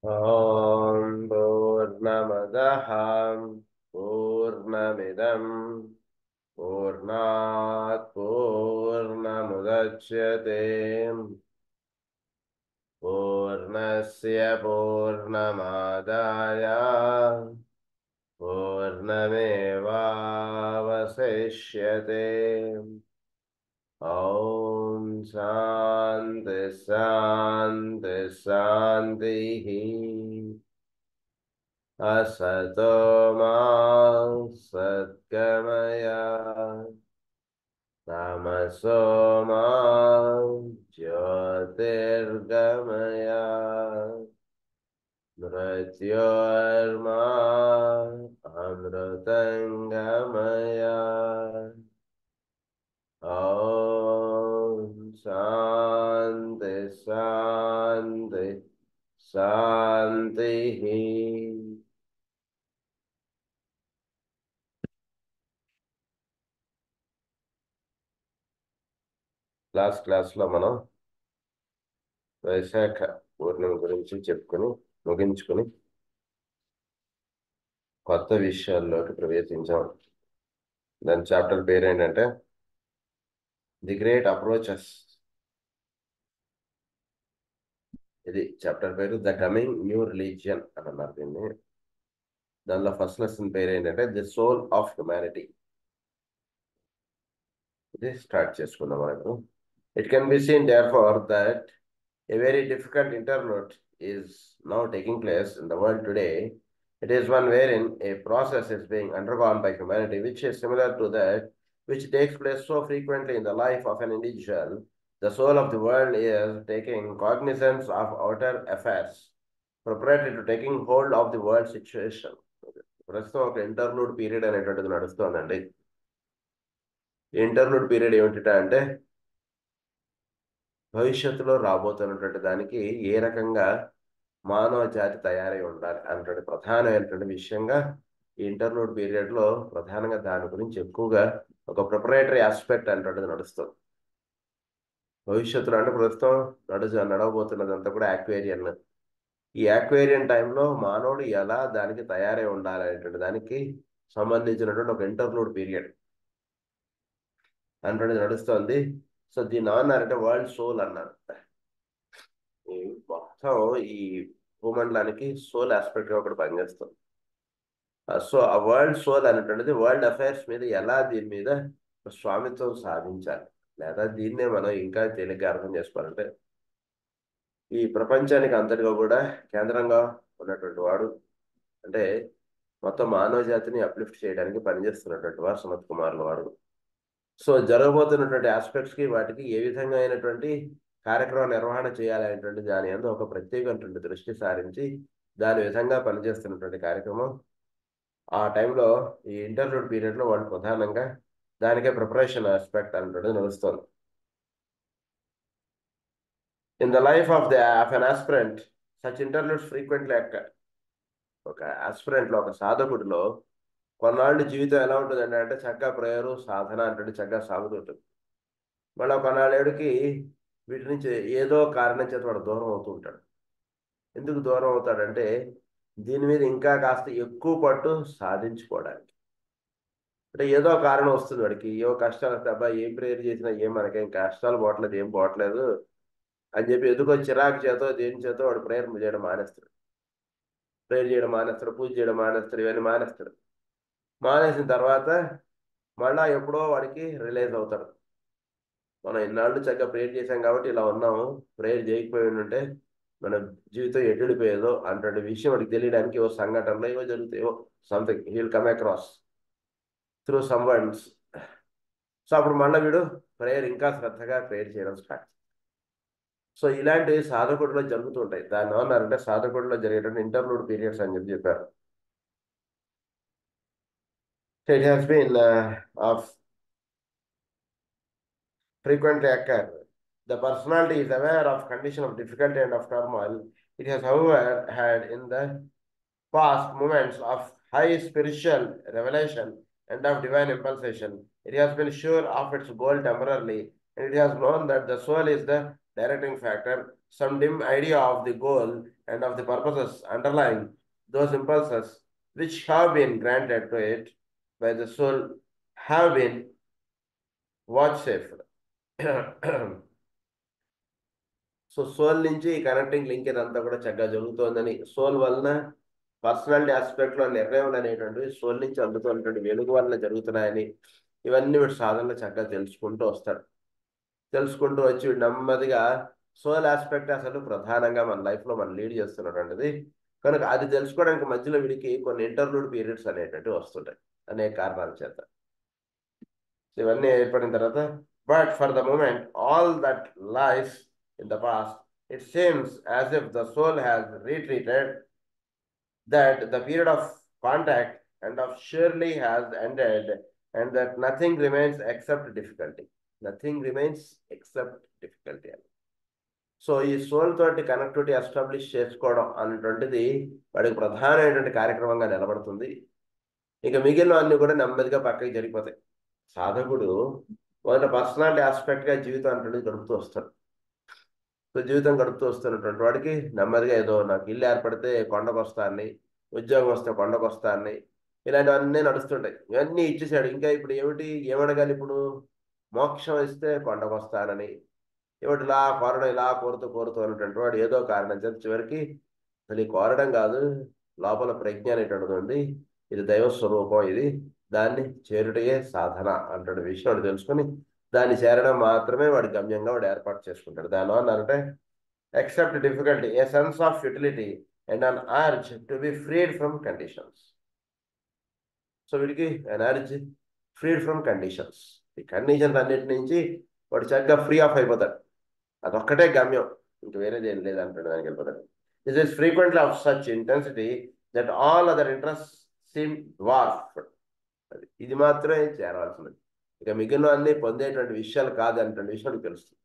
ॐ पूर्णमदः पूर्णमिदं पूर्णात् पूर्णमुदच्यते पूर्णस्य पूर्णमादाय पूर्णमेवावशिष्यते। ॐ शान्ति शान्ति शान्तिः। असतो मा सद्गमय तमसो मा ज्योतिर्गमय मृत्योर्मा अमृतङ्गमय। ॐ शान्ति शान्ति शान्तिः। క్లాస్లో మనం వైశాఖ పూర్ణిమ గురించి చెప్పుకొని ముగించుకొని కొత్త విషయాల్లోకి ప్రవేశించాం. దాని చాప్టర్ పేరు ఏంటంటే ది గ్రేట్ అప్రోచెస్. ఇది చాప్టర్ పేరు ద కమింగ్ న్యూ రిలీజియన్ అని అన్నారు దీన్ని. దానిలో ఫస్ట్ లెసన్ పేరు ఏంటంటే ది సోల్ ఆఫ్ హ్యుమానిటీ. ఇది స్టార్ట్ చేసుకుందాం మనకు. It can be seen therefore that a very difficult interlude is now taking place in the world today. It is one wherein a process is being undergone by humanity which is similar to that which takes place so frequently in the life of an individual. The soul of the world is taking cognizance of outer affairs, preparatory to taking hold of the world situation. ప్రస్తుతం ఒక interlude period అనేటువంటిది నడుస్తోందండి. ఈ interlude period ఏమిటంటే అంటే భవిష్యత్తులో రాబోతున్నటువంటి దానికి ఏ రకంగా మానవ జాతి తయారై ఉండాలి అన్నటువంటి ప్రధానమైనటువంటి విషయంగా ఈ ఇంటర్లూడ్ పీరియడ్లో ప్రధానంగా దాని గురించి ఎక్కువగా ఒక ప్రిపరేటరీ ఆస్పెక్ట్ అనేటువంటిది నడుస్తుంది. భవిష్యత్తులో అంటే ప్రస్తుతం నడవబోతున్నదంతా కూడా యాక్వేరియన్. ఈ యాక్వేరియన్ టైంలో మానవుడు ఎలా దానికి తయారై ఉండాలి అనేటువంటి దానికి సంబంధించినటువంటి ఒక ఇంటర్లూడ్ పీరియడ్ అనేటువంటిది నడుస్తుంది. సో దీన్ని ఏమన్నారంటే వరల్డ్ సోల్ అన్నారు. మొత్తం ఈ భూమండలానికి సోల్ ఆస్పెక్ట్ గా ఒకటి పనిచేస్తుంది. సో ఆ వరల్డ్ సోల్ అనేటువంటిది వరల్డ్ అఫైర్స్ మీద ఎలా దీని మీద స్వామిత్వం సాధించాలి, లేదా దీన్నే మనం ఇంకా తేలిగ్గా అర్థం చేసుకోవాలంటే ఈ ప్రపంచానికి అంతటిగా కూడా కేంద్రంగా ఉన్నటువంటి వాడు, అంటే మొత్తం మానవ జాతిని అప్లిఫ్ట్ చేయడానికి పనిచేస్తున్నటువంటి వాడు సనత్ కుమార్ల వారు. సో జరగబోతున్నటువంటి ఆస్పెక్ట్స్కి వాటికి ఏ విధంగా అయినటువంటి కార్యక్రమ నిర్వహణ చేయాలనేటువంటి దాని అందు ఒక ప్రత్యేకమైనటువంటి దృష్టి సారించి దాని విధంగా పనిచేస్తున్నటువంటి కార్యక్రమం ఆ టైంలో ఈ ఇంటర్లూడ్ పీరియడ్లో వాళ్ళు ప్రధానంగా దానికే ప్రిపరేషన్ ఆస్పెక్ట్ అనేటువంటిది నడుస్తుంది. In the life of an aspirant such interludes frequently occur. ఒక ఆస్పిరెంట్లో, ఒక సాధకుడిలో కొన్నాళ్ళు జీవితం ఎలా ఉంటుంది అంటే చక్కగా ప్రేయరు సాధన అంటే చక్కగా సాగుతుంటుంది. మళ్ళీ కొన్నాళ్ళేడికి వీటి నుంచి ఏదో కారణం చేత వాడు దూరం అవుతూ ఉంటాడు. ఎందుకు దూరం అవుతాడంటే దీని మీద ఇంకా కాస్త ఎక్కువ పట్టు సాధించుకోవడానికి. అంటే ఏదో కారణం వస్తుంది వాడికి, ఏవో కష్టాలు వస్తాయి, అబ్బాయి ఏం ప్రేయర్ చేసినా ఏం మనకేం కష్టాలు పోవట్లేదు, ఏం పోవట్లేదు అని చెప్పి ఎందుకో చిరాకు చేతో దేని చేతో వాడు ప్రేయర్ చేయడం మానేస్తాడు. ప్రేయర్ చేయడం మానేస్తాడు, పూజ చేయడం మానేస్తాడు, ఇవన్నీ మానేస్తాడు. మానేసిన తర్వాత మళ్ళా ఎప్పుడో వాడికి రిలైజ్ అవుతాడు, మనం ఇన్నాళ్ళు చక్కగా ప్రేయర్ చేశాం కాబట్టి ఇలా ఉన్నాము, ప్రేయర్ చేయకపోయి ఉంటే మన జీవితం ఎటుడిపోయేదో అంటే విషయం వాడికి తెలియడానికి ఏవో సంఘటనలో ఏవో జరుగుతాయో something he will come across through some once. So అప్పుడు మళ్ళీ వీడు ప్రేయర్ ఇంకా శ్రద్ధగా ప్రేయర్ చేయడం స్టార్ట్. సో ఇలాంటి సాధకుడిలో జరుగుతుంటాయి. దాన్ని ఏమన్నారంటే సాధకుడిలో జరిగేటువంటి ఇంటర్లూడ్ పీరియడ్స్ అని చెప్పారు. It has been of frequently occur. The personality is aware of condition of difficulty and of turmoil. It has, however, had in the past moments of high spiritual revelation and of divine impulsion. It has been sure of its goal temporarily, and it has known that the soul is the directing factor. Some dim idea of the goal and of the purposes underlying those impulses which have been granted to it by the soul have been vouchsafed. So soul నుంచి connecting link ఇదంతా కూడా చక్కగా జరుగుతోందని, soul వలన personality ఆస్పెక్ట్లో నిర్ణయం అనేటువంటివి soul నుంచి అందుతున్నటువంటి వెలుగు వలన జరుగుతున్నాయని, ఇవన్నీ వీడు సాధనలో చక్కగా తెలుసుకుంటూ వస్తాడు. తెలుసుకుంటూ వచ్చి వీడు నెమ్మదిగా సోల్ ఆస్పెక్ట్ అసలు ప్రధానంగా మన లైఫ్లో మనం లీడ్ చేస్తున్నటువంటిది కనుక అది తెలుసుకోవడానికి మధ్యలో వీడికి కొన్ని ఇంటర్లూడ్ పీరియడ్స్ అనేటువంటివి వస్తుంటాయి అనేక కారణాల చేత. ఇవన్నీ ఏర్పడిన తర్వాత but for the moment all that life in the past, it seems as if the soul has retreated, that the period of contact and of surely has ended, and that nothing remains except difficulty. Nothing remains except difficulty. So ఈ soul తోటి connectivity establish చేసుకోవడం అనేటువంటిది వాడికి ప్రధానమైనటువంటి కార్యక్రమంగా నిలబడుతుంది. ఇక మిగిలిన అన్ని కూడా నెమ్మదిగా పక్కకి జరిగిపోతాయి. సాధకుడు మొదట పర్సనాలిటీ ఆస్పెక్ట్గా జీవితం అనేటువంటిది గడుపుతూ వస్తాడు. సో జీవితం గడుపుతూ వస్తున్నటువంటి వాడికి నెమ్మదిగా ఏదో నాకు ఇల్లు ఏర్పడితే కొండకు వస్తానని, ఉద్యోగం వస్తే కొండకు వస్తానని, ఇలాంటివన్నీ నడుస్తుంటాయి. ఇవన్నీ ఇచ్చేసాడు. ఇంకా ఇప్పుడు ఏమడగాలి? ఇప్పుడు మోక్షం ఇస్తే కొండకు వస్తానని, ఏమిటి ఇలా కోరడం, ఇలా కోరుతూ ఉన్నటువంటి వాడు ఏదో కారణం చేత చివరికి అసలు ఈ కోరడం కాదు, లోపల ప్రజ్ఞ అనేటువంటిది ఉంది, ఇది దైవ స్వరూపం, ఇది దాన్ని చేరుటయే సాధన అంటే విషయం వాడు తెలుసుకొని దాన్ని చేరడం మాత్రమే వాడి గమ్యంగా వాడు ఏర్పాటు చేసుకుంటాడు. దానివల్ల అంటే except difficulty, a sense of utility and an urge to be ఫ్రీడ్ from conditions. So వీడికి అన్ అర్జ్ ఫ్రీడ్ ఫ్రమ్ కండిషన్స్, ఈ కండిషన్స్ అన్నిటి నుంచి వాడు చక్కగా ఫ్రీ ఆఫ్ అయిపోతాడు. అదొక్కటే గమ్యం, ఇంక వేరేది ఏం లేదంటాడు, దానికి వెళ్ళిపోతాడు. This is frequently of such intensity that all other interest seem dwarfed. అది ఇది మాత్రమే చేరవలసినది, ఇక మిగిలిన అన్ని పొందేటువంటి విషయాలు కాదనేటువంటి విషయం తెలుస్తుంది.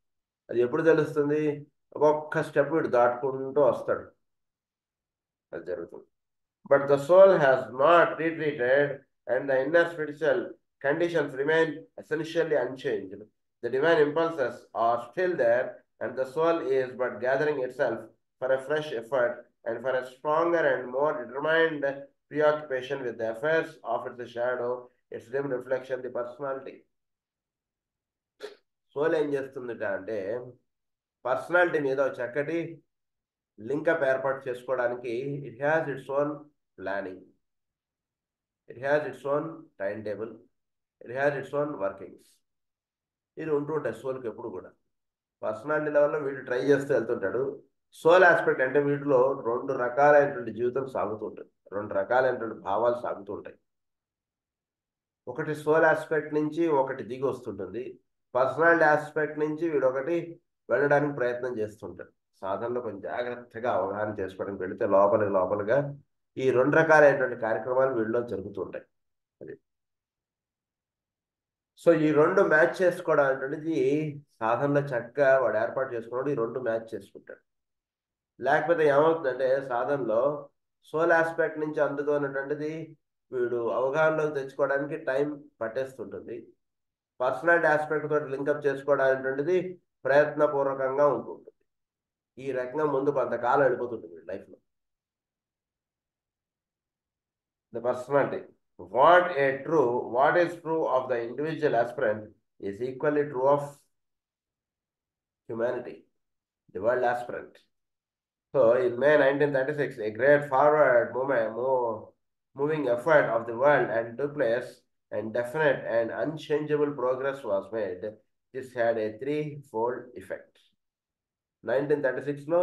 అది ఎప్పుడు తెలుస్తుంది? ఒక్కొక్క స్టెప్ వీడు దాటుకుంటూ వస్తాడు, అది జరుగుతుంది. But the soul has not retreated and the inner spiritual conditions remain essentially unchanged. The divine impulses are still there and the soul is but gathering itself for a fresh effort and for a stronger and more determined preoccupation with the affairs of its shadow, its dim reflection, the personality. Soul ఏం చేస్తుందిట అంటే personality మీద చక్కటి link up ఏర్పాటు చేసుకోవడానికి it has its own planning, it has its own timetable, it has its own workings. ఇది ఉంటూ ఉంటాయి సోల్కి ఎప్పుడు కూడా. పర్సనాలిటీ లెవెల్లో వీడు ట్రై చేస్తూ వెళ్తుంటాడు. సోల్ ఆస్పెక్ట్ అంటే వీటిలో రెండు రకాలైనటువంటి జీవితం సాగుతుంటుంది, రెండు రకాలైనటువంటి భావాలు సాగుతూ ఉంటాయి. ఒకటి సోల్ ఆస్పెక్ట్ నుంచి ఒకటి దిగి వస్తుంటుంది, పర్సనాలిటీ ఆస్పెక్ట్ నుంచి వీడు ఒకటి వెళ్ళడానికి ప్రయత్నం చేస్తుంటాడు. సాధనలో కొంచెం జాగ్రత్తగా అవగాహన చేసుకోవడానికి వెళితే లోపలుగా ఈ రెండు రకాలైనటువంటి కార్యక్రమాలు వీళ్ళలో జరుగుతుంటాయి. అది సో ఈ రెండు మ్యాచ్ చేసుకోవడం అనేటువంటిది సాధనలో చక్కగా వాడు ఏర్పాటు చేసుకున్నాడు. ఈ రెండు మ్యాచ్ చేసుకుంటాడు. లేకపోతే ఏమవుతుందంటే సాధనలో సోల్ ఆస్పెక్ట్ నుంచి అందుతున్నటువంటిది వీడు అవగాహనలోకి తెచ్చుకోవడానికి టైం పట్టేస్తుంటుంది. పర్సనాలిటీ ఆస్పెక్ట్ తోటి లింకప్ చేసుకోవడం అనేటువంటిది ప్రయత్నపూర్వకంగా ఉంటుంది. ఈ రకంగా ముందు కొంతకాలం వెళ్ళిపోతుంటుంది లైఫ్లో. The personality what is true of the individual aspirant is equally true of humanity, the world aspirant. So in May 1936, a great forward moving effort of the world and took place, and definite and unchangeable progress was made. This had a threefold effect. 1936లో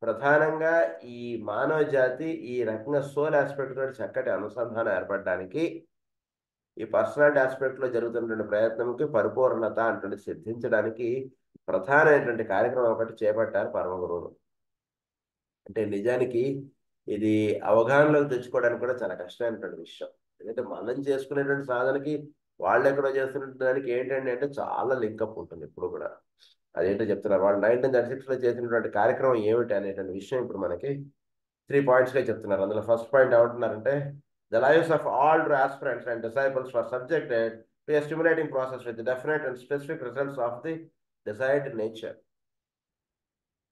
ప్రధానంగా ఈ మానవ జాతి ఈ రకంగా soul aspect తోటి చక్కటి అనుసంధానం ఏర్పడడానికి ఈ పర్సనాలిటీ ఆస్పెక్ట్లో జరుగుతున్నటువంటి ప్రయత్నంకి పరిపూర్ణత అంటే సిద్ధించడానికి ప్రధానమైనటువంటి కార్యక్రమం ఒకటి చేపట్టారు పరమ గురువులు. అంటే నిజానికి ఇది అవగాహనలోకి తెచ్చుకోవడానికి కూడా చాలా కష్టమైనటువంటి విషయం. ఎందుకంటే మనం చేసుకునేటువంటి సాధనకి వాళ్ళు ఎక్కడో చేస్తున్న దానికి ఏంటంటే అంటే చాలా లింకప్ ఉంటుంది ఎప్పుడు కూడా. అదేంటో చెప్తున్నారు వాళ్ళు 1936లో చేసినటువంటి కార్యక్రమం ఏమిటి అనేటువంటి విషయం ఇప్పుడు మనకి 3 pointsగా చెప్తున్నారు. అందులో ఫస్ట్ పాయింట్ ఏమంటున్నారంటే the lives of all true aspirants and disciples were subjected to a stimulating process with definite and specific results of the desired nature.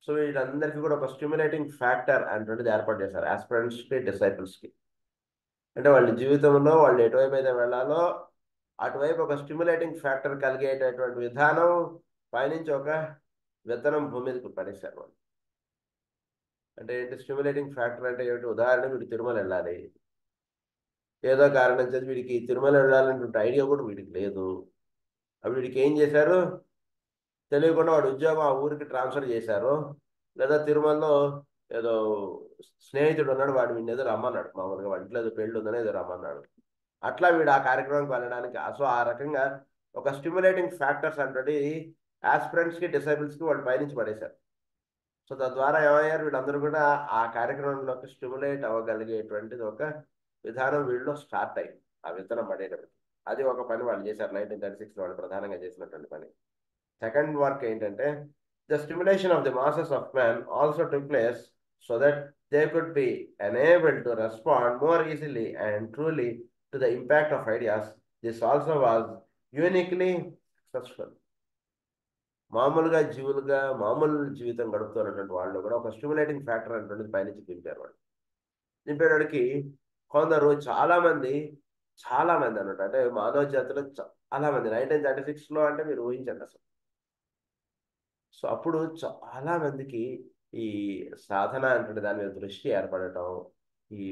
So వీటందరికీ కూడా ఒక స్టిమ్యులేటింగ్ ఫ్యాక్టర్ అనేటువంటిది ఏర్పాటు చేశారు ఆస్పిరెంట్స్కి డిసైపుల్స్కి. అంటే వాళ్ళ జీవితంలో వాళ్ళు ఎటువైపు అయితే వెళ్ళాలో అటువైపు ఒక స్టిమ్యులేటింగ్ ఫ్యాక్టర్ కలిగేటటువంటి విధానం పైనుంచి ఒక విత్తనం భూమి మీదకి పడేశారు వాళ్ళు. అంటే ఏంటి స్టిమ్యులేటింగ్ ఫ్యాక్టర్ అంటే ఏమిటి? ఉదాహరణ వీడు తిరుమల వెళ్ళాలి, ఏదో కారణం చేసి వీడికి తిరుమల వెళ్ళాలనేటువంటి ఐడియా కూడా వీడికి లేదు. అప్పుడు వీడికి ఏం చేశారు? తెలియకుండా వాడు ఉద్యోగం ఆ ఊరికి ట్రాన్స్ఫర్ చేశారు. లేదా తిరుమలలో ఏదో స్నేహితుడు ఉన్నాడు, వాడు వీడిని ఏదో రమ్మన్నాడు, మామూలుగా వాడి ఇంట్లో ఏదో పెళ్ళి ఉందని ఏదో రమ్మన్నాడు. అట్లా వీడు ఆ కార్యక్రమానికి వెళ్ళడానికి సో ఆ రకంగా ఒక స్టిమ్యులేటింగ్ ఫ్యాక్టర్స్ అంటే ఆస్పిరెంట్స్కి డిసైబుల్స్కి వాళ్ళు పైనుంచి పడేశారు. సో తద్వారా ఏమయ్యారు? వీళ్ళందరూ కూడా ఆ కార్యక్రమంలోకి స్టిమ్యులేట్ అవ్వగలిగేటువంటిది ఒక విధానం వీళ్ళలో స్టార్ట్ అయింది ఆ విత్తనం పడేటప్పుడు. అది ఒక పని వాళ్ళు చేశారు 1936 వాళ్ళు ప్రధానంగా చేసినటువంటి పని. సెకండ్ వర్క్ ఏంటంటే the stimulation of the masses of man also took place so that they could be enable to respond more easily and truly to the impact of ideas. This also was uniquely successful. మామూలుగా మామూలు జీవితం గడుపుతున్నటువంటి వాళ్ళు కూడా ఒక stimulating factor అనేటువంటిది పైనుంచి దింపారు వాళ్ళు. దింపేవాడికి కొందరు చాలా మంది అన్నట్టు అంటే మానవ జాతిలో చాలా మంది 1936లో అంటే మీరు ఊహించండి అసలు. సో అప్పుడు చాలా మందికి ఈ సాధన అంటే దాని మీద దృష్టి ఏర్పడటం, ఈ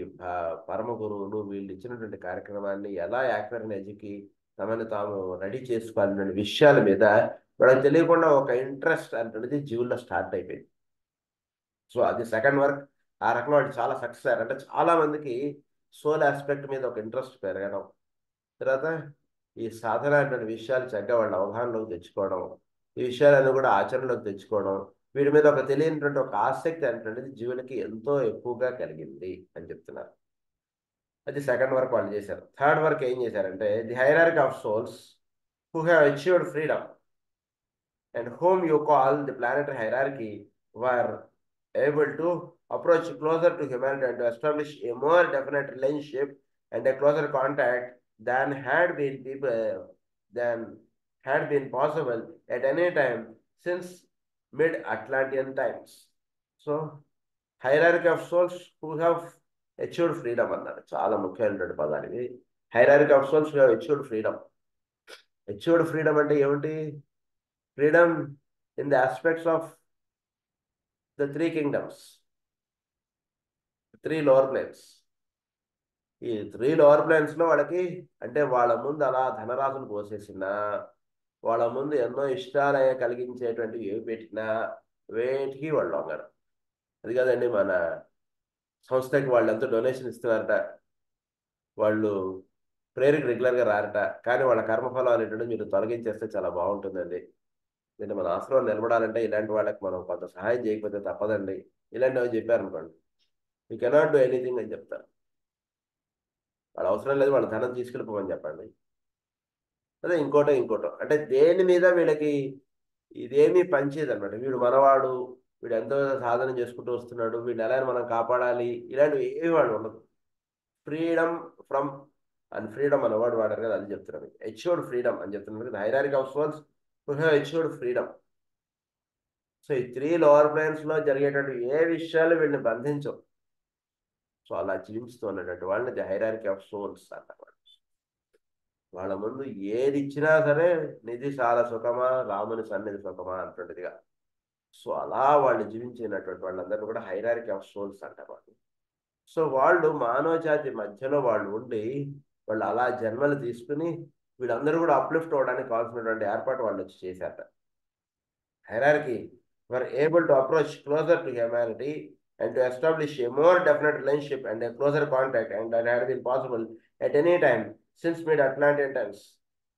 పరమ గురువులు వీళ్ళు ఇచ్చినటువంటి కార్యక్రమాన్ని ఎలా యాక్టర్ ఎడ్యుకి తమని తాము రెడీ చేసుకోవాలనే విషయాల మీద వాళ్ళకి తెలియకుండా ఒక ఇంట్రెస్ట్ అనేది జీవుల్లో స్టార్ట్ అయిపోయింది. సో అది సెకండ్ వర్క్. ఆ రకంగా వాళ్ళు చాలా సక్సెస్ అయ్యారు. అంటే చాలా మందికి సోల్ ఆస్పెక్ట్ మీద ఒక ఇంట్రెస్ట్ పెరగడం, తర్వాత ఈ సాధన అనే విషయాలు చక్కగా వాళ్ళ అవగాహనలోకి తెచ్చుకోవడం, ఈ విషయాలను కూడా ఆచరణలోకి తెచ్చుకోవడం, వీటి మీద ఒక తెలియనటువంటి ఒక ఆసక్తి అనేటువంటిది జీవులకి ఎంతో ఎక్కువగా కలిగింది అని చెప్తున్నారు. అది సెకండ్ వర్క్ వాళ్ళు చేశారు. థర్డ్ వర్క్ ఏం చేశారంటే the hierarchy of souls who have achieved freedom and whom you call the planetary hierarchy were able to approach closer to humanity and to establish a more definite relationship and a closer contact than had been possible at any time since mid-Atlantean times. So, hierarchy of souls who have achieved freedom అన్నారు. చాలా ముఖ్యమైనటువంటి పదాలు ఇవి. Hierarchy of souls who have achieved freedom. Achieved freedom అంటే ఏమిటి? Freedom in the aspects of the three kingdoms, three lower planes. ఈ three lower ప్లేన్స్లో వాళ్ళకి అంటే వాళ్ళ ముందు అలా ధనరాశులు పోసేసినా, వాళ్ళ ముందు ఎన్నో ఇష్టాలయ కలిగించేటువంటివి ఏవి పెట్టినా వేటికి వాళ్ళు లొంగరు. అది కాదండి మన సంస్థకి వాళ్ళు ఎంతో డొనేషన్ ఇస్తున్నారట, వాళ్ళు ప్రేయర్కి రెగ్యులర్గా రారట, కానీ వాళ్ళ కర్మఫలం అనేటువంటి మీరు తొలగించేస్తే చాలా బాగుంటుందండి. నేను మన ఆశ్రమం నిలబడాలంటే ఇలాంటి వాళ్ళకి మనం కొంత సహాయం చేయకపోతే తప్పదండి, ఇలాంటివి చెప్పారనుకోండి, యూ కెనాట్ డూ ఎనీథింగ్ అని చెప్తారు. వాళ్ళ అవసరం లేదు, వాళ్ళ ధనం తీసుకెళ్ళిపోమని చెప్పండి. అదే ఇంకోటో అంటే దేని మీద వీళ్ళకి ఇదేమీ పనిచేయదు అనమాట. వీడు మనవాడు, వీడు ఎంతో సాధన చేసుకుంటూ వస్తున్నాడు, వీడిని ఎలా మనం కాపాడాలి, ఇలాంటివి ఏమి వాళ్ళు ఉండదు. ఫ్రీడమ్ ఫ్రమ్ అండ్ ఫ్రీడమ్ అనే వర్డ్ వాడారు కదా, అది చెప్తున్నాను. అచ్యూర్డ్ ఫ్రీడమ్ అని చెప్తున్నారు కదా, hierarchy of souls who have achieved freedom. So ఈ త్రీ లోవర్ ప్లేన్స్లో జరిగేటువంటి ఏ విషయాలు వీళ్ళని బంధించవు. సో అలా జీవిస్తూ ఉన్నటువంటి వాళ్ళని ది హైరార్కీ ఆఫ్ సోల్స్ అన్నమాట. వాళ్ళ ముందు ఏది ఇచ్చినా సరే నిధి చాలా సుఖమా, రాముని సన్నిధి సుఖమా అన్నటువంటిదిగా. సో అలా వాళ్ళు జీవించినటువంటి వాళ్ళందరినీ కూడా హైరార్కీ ఆఫ్ సోల్స్ అంటారు వాళ్ళు. సో వాళ్ళు మానవ జాతి మధ్యలో వాళ్ళు ఉండి వాళ్ళు అలా జన్మలు తీసుకుని వీళ్ళందరూ కూడా అప్లిఫ్ట్ అవ్వడానికి కావాల్సినటువంటి ఏర్పాటు వాళ్ళు వచ్చి చేశారట. hierarchy were able to approach closer to humanity and to establish a more definite relationship and a closer contact, and that had been possible at any time since mid-Atlantean times.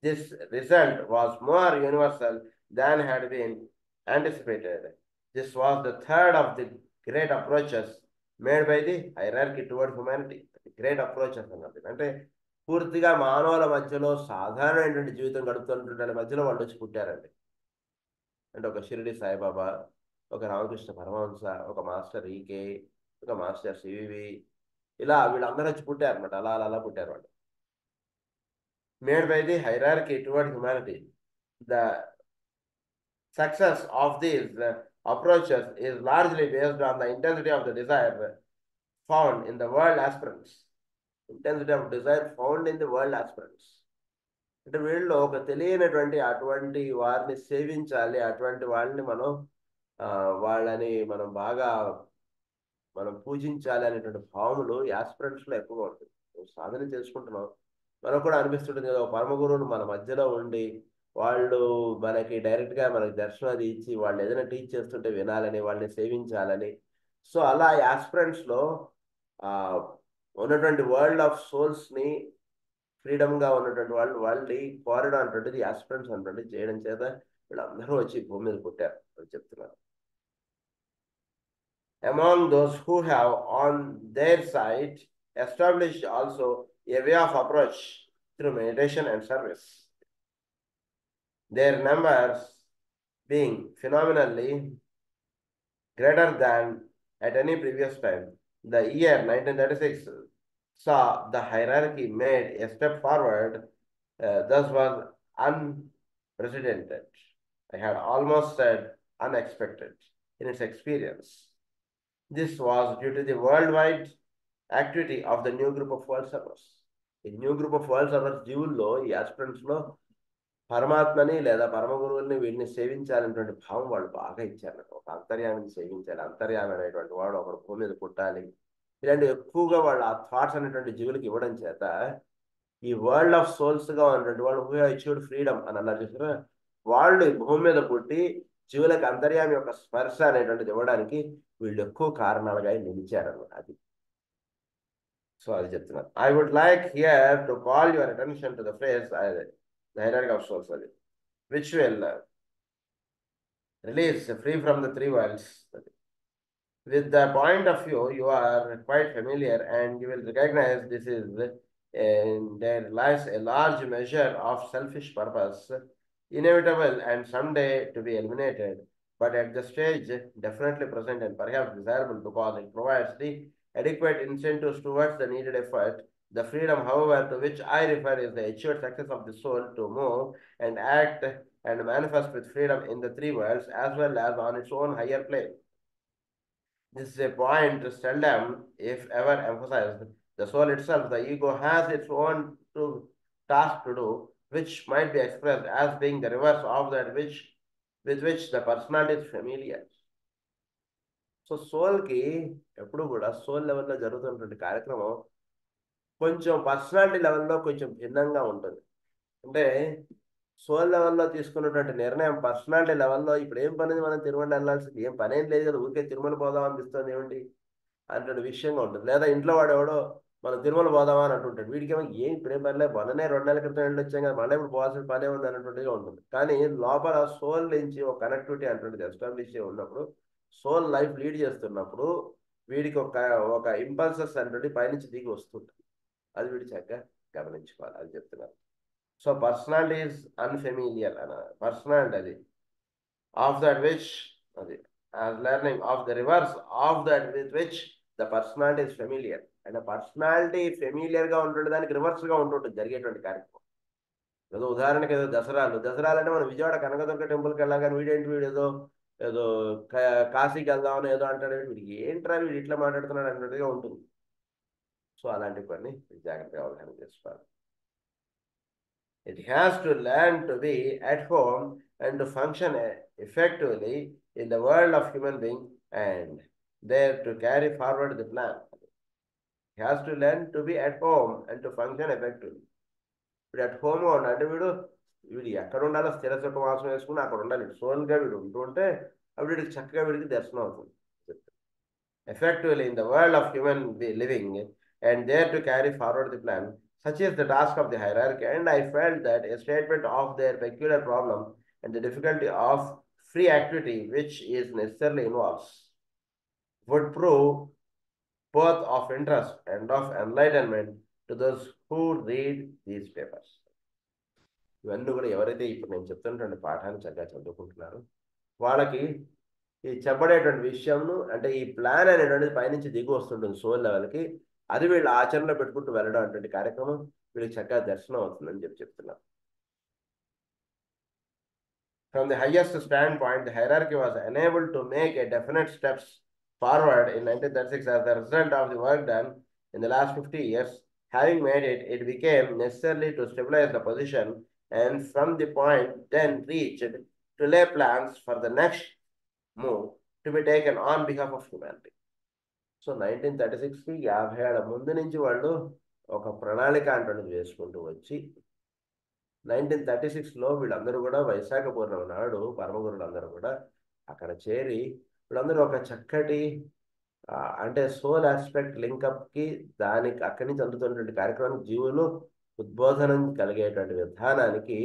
This result was more universal than had been anticipated. This was the third of the great approaches made by the hierarchy toward humanity. Great approaches అన్నది అంటే పూర్తిగా మానవుల మధ్యలో సాధారణమైనటువంటి జీవితం గడుపుతున్నటువంటి మధ్యలో వాళ్ళు వచ్చి పుట్టారండి. అంటే ఒక షిరిడి సాయిబాబా, ఒక రామకృష్ణ పరమహంస, ఒక మాస్టర్ ఈకే, ఒక మాస్టర్ సివివి, ఇలా వీళ్ళందరూ వచ్చి పుట్టారు అనమాట. అలా పుట్టారు వాళ్ళు. Made by the hierarchy towards humanity. The success of these approaches is largely based on the intensity of the desire found in the world aspirants. Intensity of desire found in the world aspirants. అంటే వీళ్ళు ఒక తెలియనటువంటి అటువంటి వారిని సేవించాలి, అటువంటి వాళ్ళని మనం వాళ్ళని మనం బాగా మనం పూజించాలి అనేటువంటి భావములు యాస్పిరెంట్స్లో ఎక్కువగా ఉంటుంది. సాధన చేసుకుంటున్నాం, మనకు కూడా అనిపిస్తుంటుంది కదా, పరమ గురువులు మన మధ్యలో ఉండి వాళ్ళు మనకి డైరెక్ట్గా మనకి దర్శనం అది ఇచ్చి వాళ్ళు ఏదైనా టీచ్ చేస్తుంటే వినాలని, వాళ్ళని సేవించాలని. సో అలా యాస్పిరెంట్స్లో ఉన్నటువంటి వరల్డ్ ఆఫ్ సోల్స్ని ఫ్రీడమ్గా ఉన్నటువంటి వాళ్ళని కోరడం అనేటువంటిది యాస్పిరెంట్స్ అనేటువంటి చేయడం చేత వీళ్ళందరూ వచ్చి భూమి మీద పుట్టారు అని చెప్తున్నారు. Among those who have on their side established also a way of approach through meditation and service, their numbers being phenomenally greater than at any previous time. The year 1936 saw the hierarchy made a step forward, thus was unprecedented. I had almost said unexpected in its experience. This was due to the worldwide activity of the new group of world servers. ఈ new group of world servers జీవుల్లో, ఈ ఆస్పిరెంట్స్లో పరమాత్మని లేదా పరమ గురువుల్ని వీడిని సేవించాలనేటువంటి భావం వాళ్ళు బాగా ఇచ్చారు. ఒక అంతర్యామిని సేవించాలి, అంతర్యామి అనేటువంటి వాడు ఒకడు భూమి మీద పుట్టాలి, ఇలాంటి ఎక్కువగా వాళ్ళు ఆ థాట్స్ అనేటువంటి జీవులకి ఇవ్వడం చేత ఈ వరల్డ్ ఆఫ్ సోల్స్గా ఉన్నటువంటి వాళ్ళు హూ హావ్ అచీవ్డ్ ఫ్రీడమ్ అని అన్నారు చూసారా, వాళ్ళు ఈ భూమి మీద పుట్టి జీవులకు అంతర్యామి యొక్క స్పర్శ అనేటువంటిది ఇవ్వడానికి వీళ్ళు ఎక్కువ కారణాలుగా నిలిచారన్నమాట. అది సో అది చెప్తున్నారు. I would like here to call your attention to the phrase the hierarchy of souls, which will release free from the three worlds. With the point of view, you are quite familiar, and you will recognize this is there lies a large measure of selfish purpose, inevitable and someday to be eliminated, but at the stage definitely present and perhaps desirable because it provides the adequate incentives towards the needed effort. The freedom, however, to which I refer is the achieved success of the soul to move and act and manifest with freedom in the three worlds as well as on its own higher plane. This is a point seldom, if ever, emphasized. The soul itself, the ego, has its own task to do, which might be expressed as being the reverse of that with which the personality is familiar. So సోల్కి ఎప్పుడు కూడా soul లెవెల్లో జరుగుతున్నటువంటి కార్యక్రమం కొంచెం personality లెవెల్లో కొంచెం భిన్నంగా ఉంటుంది. అంటే సోల్ లెవెల్లో తీసుకున్నటువంటి నిర్ణయం పర్సనాలిటీ లెవెల్లో ఇప్పుడు ఏం పని మనం తిరుమల వెళ్ళాల్సింది, ఏం పని ఏం లేదు కదా, ఊరికే తిరుమల పోదాం అనిపిస్తుంది ఏమిటి అన్నటువంటి విషయంగా ఉంటుంది. లేదా ఇంట్లో వాడు ఎవడో మనం తిరుమల పోదామా అని అంటుంటాడు, వీడికేమో ఏం ఇప్పుడేం పనిలే, మొన్ననే 2 నెలల క్రితం వెళ్ళి వచ్చాం కదా, మళ్ళీ ఇప్పుడు పోవాల్సిన పనే ఉంది అన్నటువంటిగా ఉంటుంది. కానీ లోపల సోల్ నుంచి ఒక కనెక్టివిటీ అన్నటువంటిది ఎస్టాబ్లిష్ ఉన్నప్పుడు, సోల్ లైఫ్ లీడ్ చేస్తున్నప్పుడు వీడికి ఒక ఇంపల్సెస్ అనేటువంటి పైనుంచి దిగి వస్తుంటుంది. అది వీడి చక్కగా గమనించుకోవాలి, అది చెప్తున్నారు. సో పర్సనాలిటీ ఈజ్ అన్ఫెమిలియర్ అన్న పర్సనాలిటీ అది ఆఫ్ దట్ విచ్ అది as learning of the reverse of that with which the personality is familiar. అంటే పర్సనాలిటీ ఫెమిలియర్గా ఉంటుంది, దానికి రివర్స్గా ఉంటుంటుంది జరిగేటువంటి కార్యక్రమం. ఏదో ఉదాహరణకి ఏదో దసరాలు అంటే మనం విజయవాడ కనకదుర్గ టెంపుల్కి వెళ్ళాం, కానీ వీడు ఏదో ఏదో కాశీకి వెళ్దామని ఏదో అంటాడు, వీడికి ఏంట్రా వీడు ఇట్లా మాట్లాడుతున్నాడు అన్నట్టుగా ఉంటుంది. సో అలాంటి కొన్ని జాగ్రత్తగా అవగాహన చేసుకోవాలి. It has to learn to be at home and to function effectively in the world of human being and there to carry forward the plan. He has to learn to be at home and to function effectively. ఇప్పుడు at హోమ్గా ఉండాలి అంటే వీడు ఎక్కడ ఉండాలో స్థిర సుఖ వాసం వేసుకుని అక్కడ ఉండాలి. సోల్గా వీడు ఉంటూ ఉంటే అప్పుడు వీడికి చక్కగా వీడికి దర్శనం అవుతుంది. Effectively in the world of human living and there to carry forward the plan. Such is the task of the hierarchy, and I felt that a statement of their peculiar problem and the difficulty of free activity which is necessarily involves would prove both of interest and of enlightenment to those who read these papers. ఇవన్నీ కూడా ఎవరైతే ఇప్పుడు నేను చెప్తున్నటువంటి పాఠాన్ని చక్కగా చదువుకుంటున్నారో వాళ్ళకి ఈ చెప్పబడేటువంటి విషయంను, అంటే ఈ ప్లాన్ అనేటువంటిది పైనుంచి దిగు వస్తుంటుంది సోల్ లెవెల్కి, అది వీళ్ళు ఆచరణలో పెట్టుకుంటూ వెళ్ళడం అటువంటి కార్యక్రమం వీళ్ళకి చక్కగా దర్శనం అవుతుందని చెప్తున్నారు. From the highest standpoint, the hierarchy was unable to make a definite steps forward in 1936 as the result of the work done in the last 50 years. Having made it, it became necessary to stabilize the position and from the point then reached to lay plans for the next move to be taken on behalf of humanity. So 1936కి 50 ఏళ్ల ముందు నుంచి వాళ్ళు ఒక ప్రణాళిక అంటూ చేసుకుంటూ వచ్చి 1936లో వీళ్ళందరూ కూడా వైశాఖ పూర్ణిమ నాడు పరమగురులందరూ కూడా అక్కడ చేరి వీళ్ళందరూ ఒక చక్కటి అంటే సోల్ ఆస్పెక్ట్ లింకప్కి దానికి అక్కడి నుంచి అందుతున్నటువంటి కార్యక్రమానికి జీవులు ఉద్బోధనం కలిగేటువంటి విధానానికి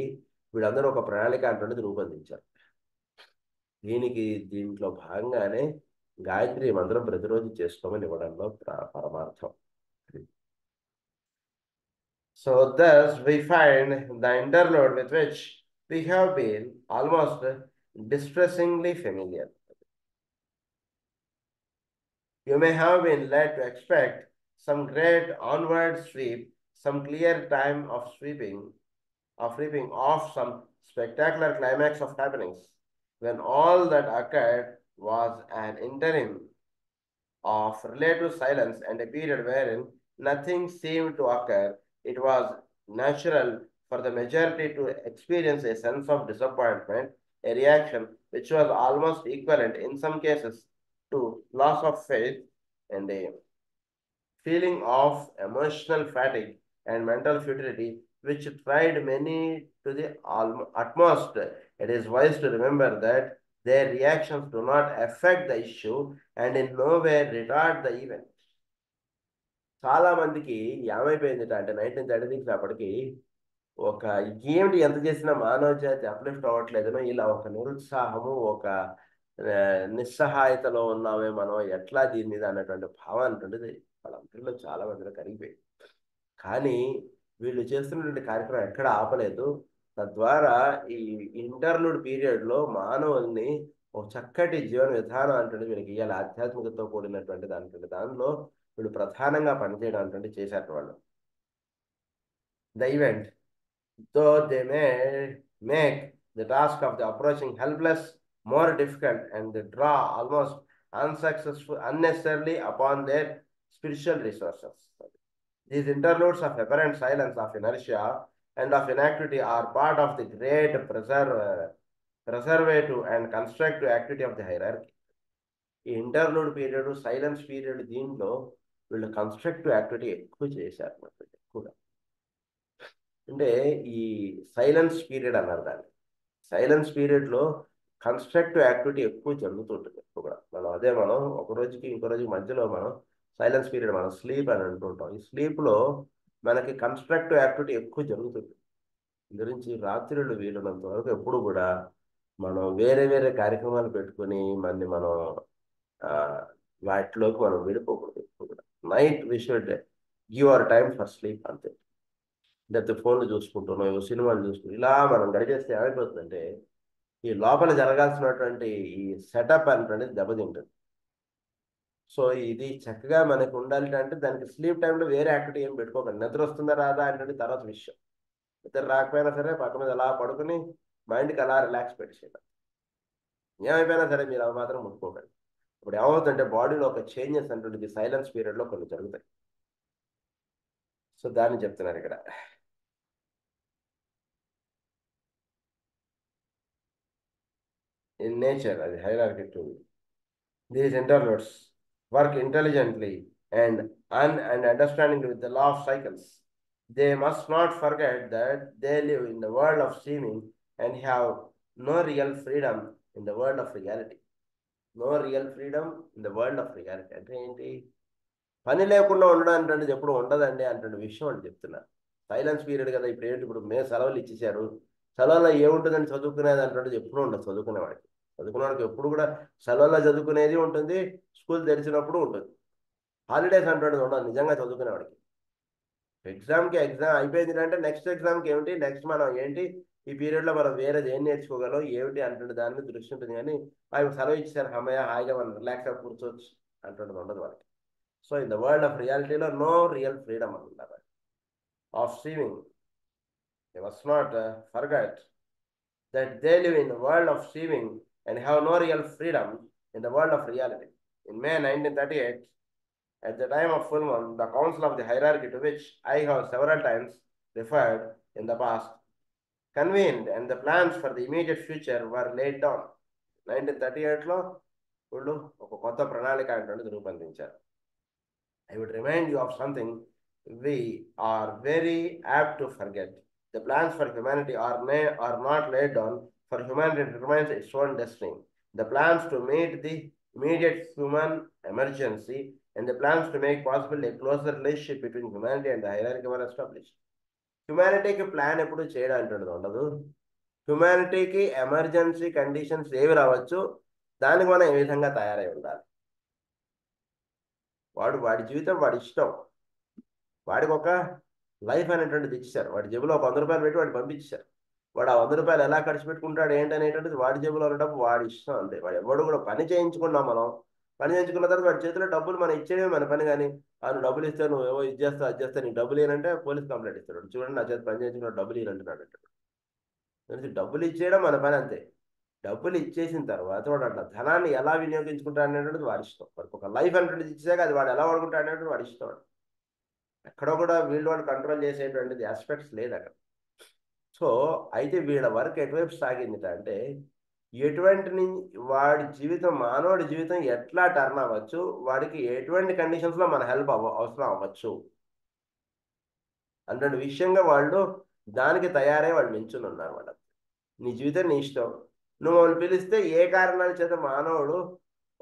వీళ్ళందరూ ఒక ప్రణాళిక అంటున్నది రూపొందించారు. దీంట్లో భాగంగానే గాయత్రి మంత్రం ప్రతిరోజు చేసుకోమని ఇవ్వడంలో పరమార్థం. So thus we find the interlude with which we have been almost distressingly familiar. You may have been led to expect some great onward sweep, some clear time of reaping off some spectacular climax of happenings, when all that occurred was an interim of relative silence and a period wherein nothing seemed to occur. It was natural for the majority to experience a sense of disappointment, a reaction which was almost equivalent in some cases to loss of faith and a feeling of emotional fatigue and mental futility, which tried many to the utmost. It is wise to remember that their reactions do not affect the issue and in no way retard the event. చాలా మందికి ఏమైపోయింది అంటే 1936 అప్పటికి ఒక ఏమిటి ఎంత చేసినా మానవ జాతి అప్లిఫ్ట్ అవ్వట్లేదనో ఇలా ఒక నిరుత్సాహము ఒక నిస్సహాయతలో ఉన్నామే మనం ఎట్లా దీని మీద అన్నటువంటి భావం అన్నటువంటిది వాళ్ళందరిలో చాలా మందిలో కరిగిపోయింది. కానీ వీళ్ళు చేస్తున్నటువంటి కార్యక్రమం ఎక్కడ ఆపలేదు. తద్వారా ఈ ఇంటర్లూడ్ పీరియడ్లో మానవుల్ని ఒక చక్కటి జీవన విధానం అంటే వీళ్ళకి ఇవాళ ఆధ్యాత్మికతతో కూడినటువంటి దానిలో వీళ్ళు ప్రధానంగా పనిచేయడం అంటే చేశారు వాళ్ళు. The event, though they may make the task of the approaching helpless more difficult and they draw almost unnecessarily upon their spiritual resources. These interludes of apparent silence, of inertia, and of inactivity are part of the great preservative and constructive activity of the hierarchy. ఈ interlude period, silence period దీంట్లో వీళ్ళు constructive activity ఎక్కువ చేశారు. ఎక్కువగా అంటే ఈ silence period అన్నారు దాన్ని. సైలెన్స్ పీరియడ్లో కన్స్ట్రక్టివ్ యాక్టివిటీ ఎక్కువ జరుగుతుంటుంది ఎక్కువగా. మనం ఒక రోజుకి ఇంకో రోజుకి మధ్యలో మనం సైలెన్స్ పీరియడ్ మనం స్లీప్ అని అంటుంటాం. ఈ స్లీప్లో మనకి కన్స్ట్రక్టివ్ యాక్టివిటీ ఎక్కువ జరుగుతుంది. గురించి రాత్రులు వీలున్నంత వరకు ఎప్పుడు కూడా మనం వేరే వేరే కార్యక్రమాలు పెట్టుకుని మనం వాటిలోకి మనం వెళ్ళిపోకూడదు. ఎప్పుడు కూడా night we should give our time for sleep అంతే. లేకపోతే ఫోన్లు చూసుకుంటున్నాం, సినిమాలు చూసుకుంటాం, ఇలా మనం గడిచేస్తే ఏమైపోతుందంటే ఈ లోపల జరగాల్సినటువంటి ఈ సెటప్ అనేటువంటిది దెబ్బతింటుంది. సో ఇది చక్కగా మనకు ఉండాలి అంటే దానికి స్లీప్ టైంలో వేరే యాక్టివిటీ ఏం పెట్టుకోకండి. నిద్ర వస్తుందా రాదా అంటే తర్వాత విషయం. నిద్ర రాకపోయినా సరే పక్క మీద అలా పడుకుని మైండ్కి అలా రిలాక్స్ పెట్టేసేయడం. ఏమైపోయినా సరే మీరు అవి మాత్రం ముట్టుకోకండి. ఇప్పుడు ఏమవుతుందంటే బాడీలో ఒక చేంజెస్ అంటుంటుంది సైలెన్స్ పీరియడ్లో కొన్ని జరుగుతాయి. సో దాన్ని చెప్తున్నారు ఇక్కడ. ఇన్ నేచర్ అది hierarchy to these interludes work intelligently and understanding with the law of cycles. They must not forget that they live in the world of seeming and have no real freedom in the world of reality. No real freedom in the world of reality. అంటే ఏంటి? పని లేకుండా ఉండడం అంటే ఎప్పుడు ఉండదండి అంటే విషయం అని చెప్తున్నారు. సైలెన్స్ పీరియడ్ కదా ఇప్పుడు ఏంటి, ఇప్పుడు సెలవులు ఇచ్చేసారు, సెలవులో ఏముంటుందని చదువుకునేది అంటే ఎప్పుడు ఉండదు. చదువుకునేవాడికి ఎప్పుడు కూడా సెలవుల్లో చదువుకునేది ఉంటుంది, స్కూల్ తెరిచినప్పుడు ఉంటుంది. హాలిడేస్ అంటున్నది ఉండదు నిజంగా చదువుకునేవాడికి. ఎగ్జామ్ అయిపోయింది అంటే నెక్స్ట్ ఎగ్జామ్కి ఏమిటి, నెక్స్ట్ మనం ఏంటి, ఈ పీరియడ్లో మనం వేరేది ఏం నేర్చుకోగలం ఏమిటి అంటుండే దాని మీద దృష్టి ఉంటుంది. కానీ వాళ్ళు సెలవు ఇచ్చేసారు, అమ్మయ్య హాయిగా మనం రిలాక్స్గా కూర్చోవచ్చు అంటున్నది ఉండదు వాళ్ళకి. So in the world of రియాలిటీలో నో రియల్ ఫ్రీడమ్ అంటున్నారు. Of streaming they must not forget that they live in the world of seeming and have no real freedom in the world of reality. In May 1938, at the time of full moon, the Council of the Hierarchy, to which I have several times referred in the past, convened and the plans for the immediate future were laid down. 1938లో వీళ్ళు ఒక కొత్త ప్రణాళిక అనేటువంటిది రూపొందించారు. I would remind you of something we are very apt to forget. The plans for humanity are not laid down for humanity to determine its own destiny. The plans to meet the immediate human emergency and the plans to make possible a closer relationship between humanity and the hierarchy were established. హ్యుమానిటీకి plan ఎప్పుడు చేయడానికి ఉండదు. హ్యుమానిటీకి emergency conditions ఏవి రావచ్చు, దానికి మనం ఏ విధంగా తయారై ఉండాలి. వాడి జీవితం వాడి ఇష్టం. వాడికి ఒక లైఫ్ అనేటువంటిది ఇచ్చారు. వాడి జేబులో ఒక 100 రూపాయలు పెట్టి వాడిని పంపించారు. వాడు ఆ 100 రూపాయలు ఎలా ఖర్చు పెట్టుకుంటాడు ఏంటనేటువంటిది వాడి జేబులో ఉన్నప్పుడు వాడి ఇష్టం అంతే. వాడు ఎవడు కూడా పని చేయించుకున్నాం మనం. పని చేయించుకున్న తర్వాత వాడి చేతిలో డబ్బులు మనం ఇచ్చేయడమే మన పని. కానీ నువ్వు డబ్బులు ఇస్తే నువ్వు ఏవో ఇది చేస్తా అది చేస్తా, నీకు డబ్బులు ఇవ్వనంటే పోలీస్ కంప్లైంట్ ఇస్తాడు. చూడండి, నా చేతి పని చేయించుకున్న డబ్బులు ఇవ్వనంటున్నాడు అంటాడు. డబ్బులు ఇచ్చేయడం మన పని అంతే. డబ్బులు ఇచ్చేసిన తర్వాత వాడు అట్లా ధనాన్ని ఎలా వినియోగించుకుంటాడు అనేటువంటిది వాడి ఇష్టం. వాడికి ఒక లైఫ్ అనేటువంటిది ఇచ్చాక అది వాడు ఎలా వాడుకుంటాడు అనేటువంటి వాడి ఇష్టం. ఎక్కడో కూడా వీళ్ళు వాడు కంట్రోల్ చేసేటువంటిది ఆస్పెక్ట్స్ లేదు అక్కడ. సో అయితే వీళ్ళ వర్క్ ఎటువైపు సాగింది అంటే, వాడి జీవితం, మానవుడి జీవితం ఎట్లా టర్న్ అవ్వచ్చు, వాడికి ఎటువంటి కండిషన్స్లో మన హెల్ప్ అవసరం అవ్వచ్చు అన్నటువంటి విషయంగా వాళ్ళు దానికి తయారై వాళ్ళు నించుని ఉన్నారు. వాళ్ళు నీ జీవితం నీ ఇష్టం, నువ్వు వాళ్ళు పిలిస్తే ఏ కారణాల చేత మానవుడు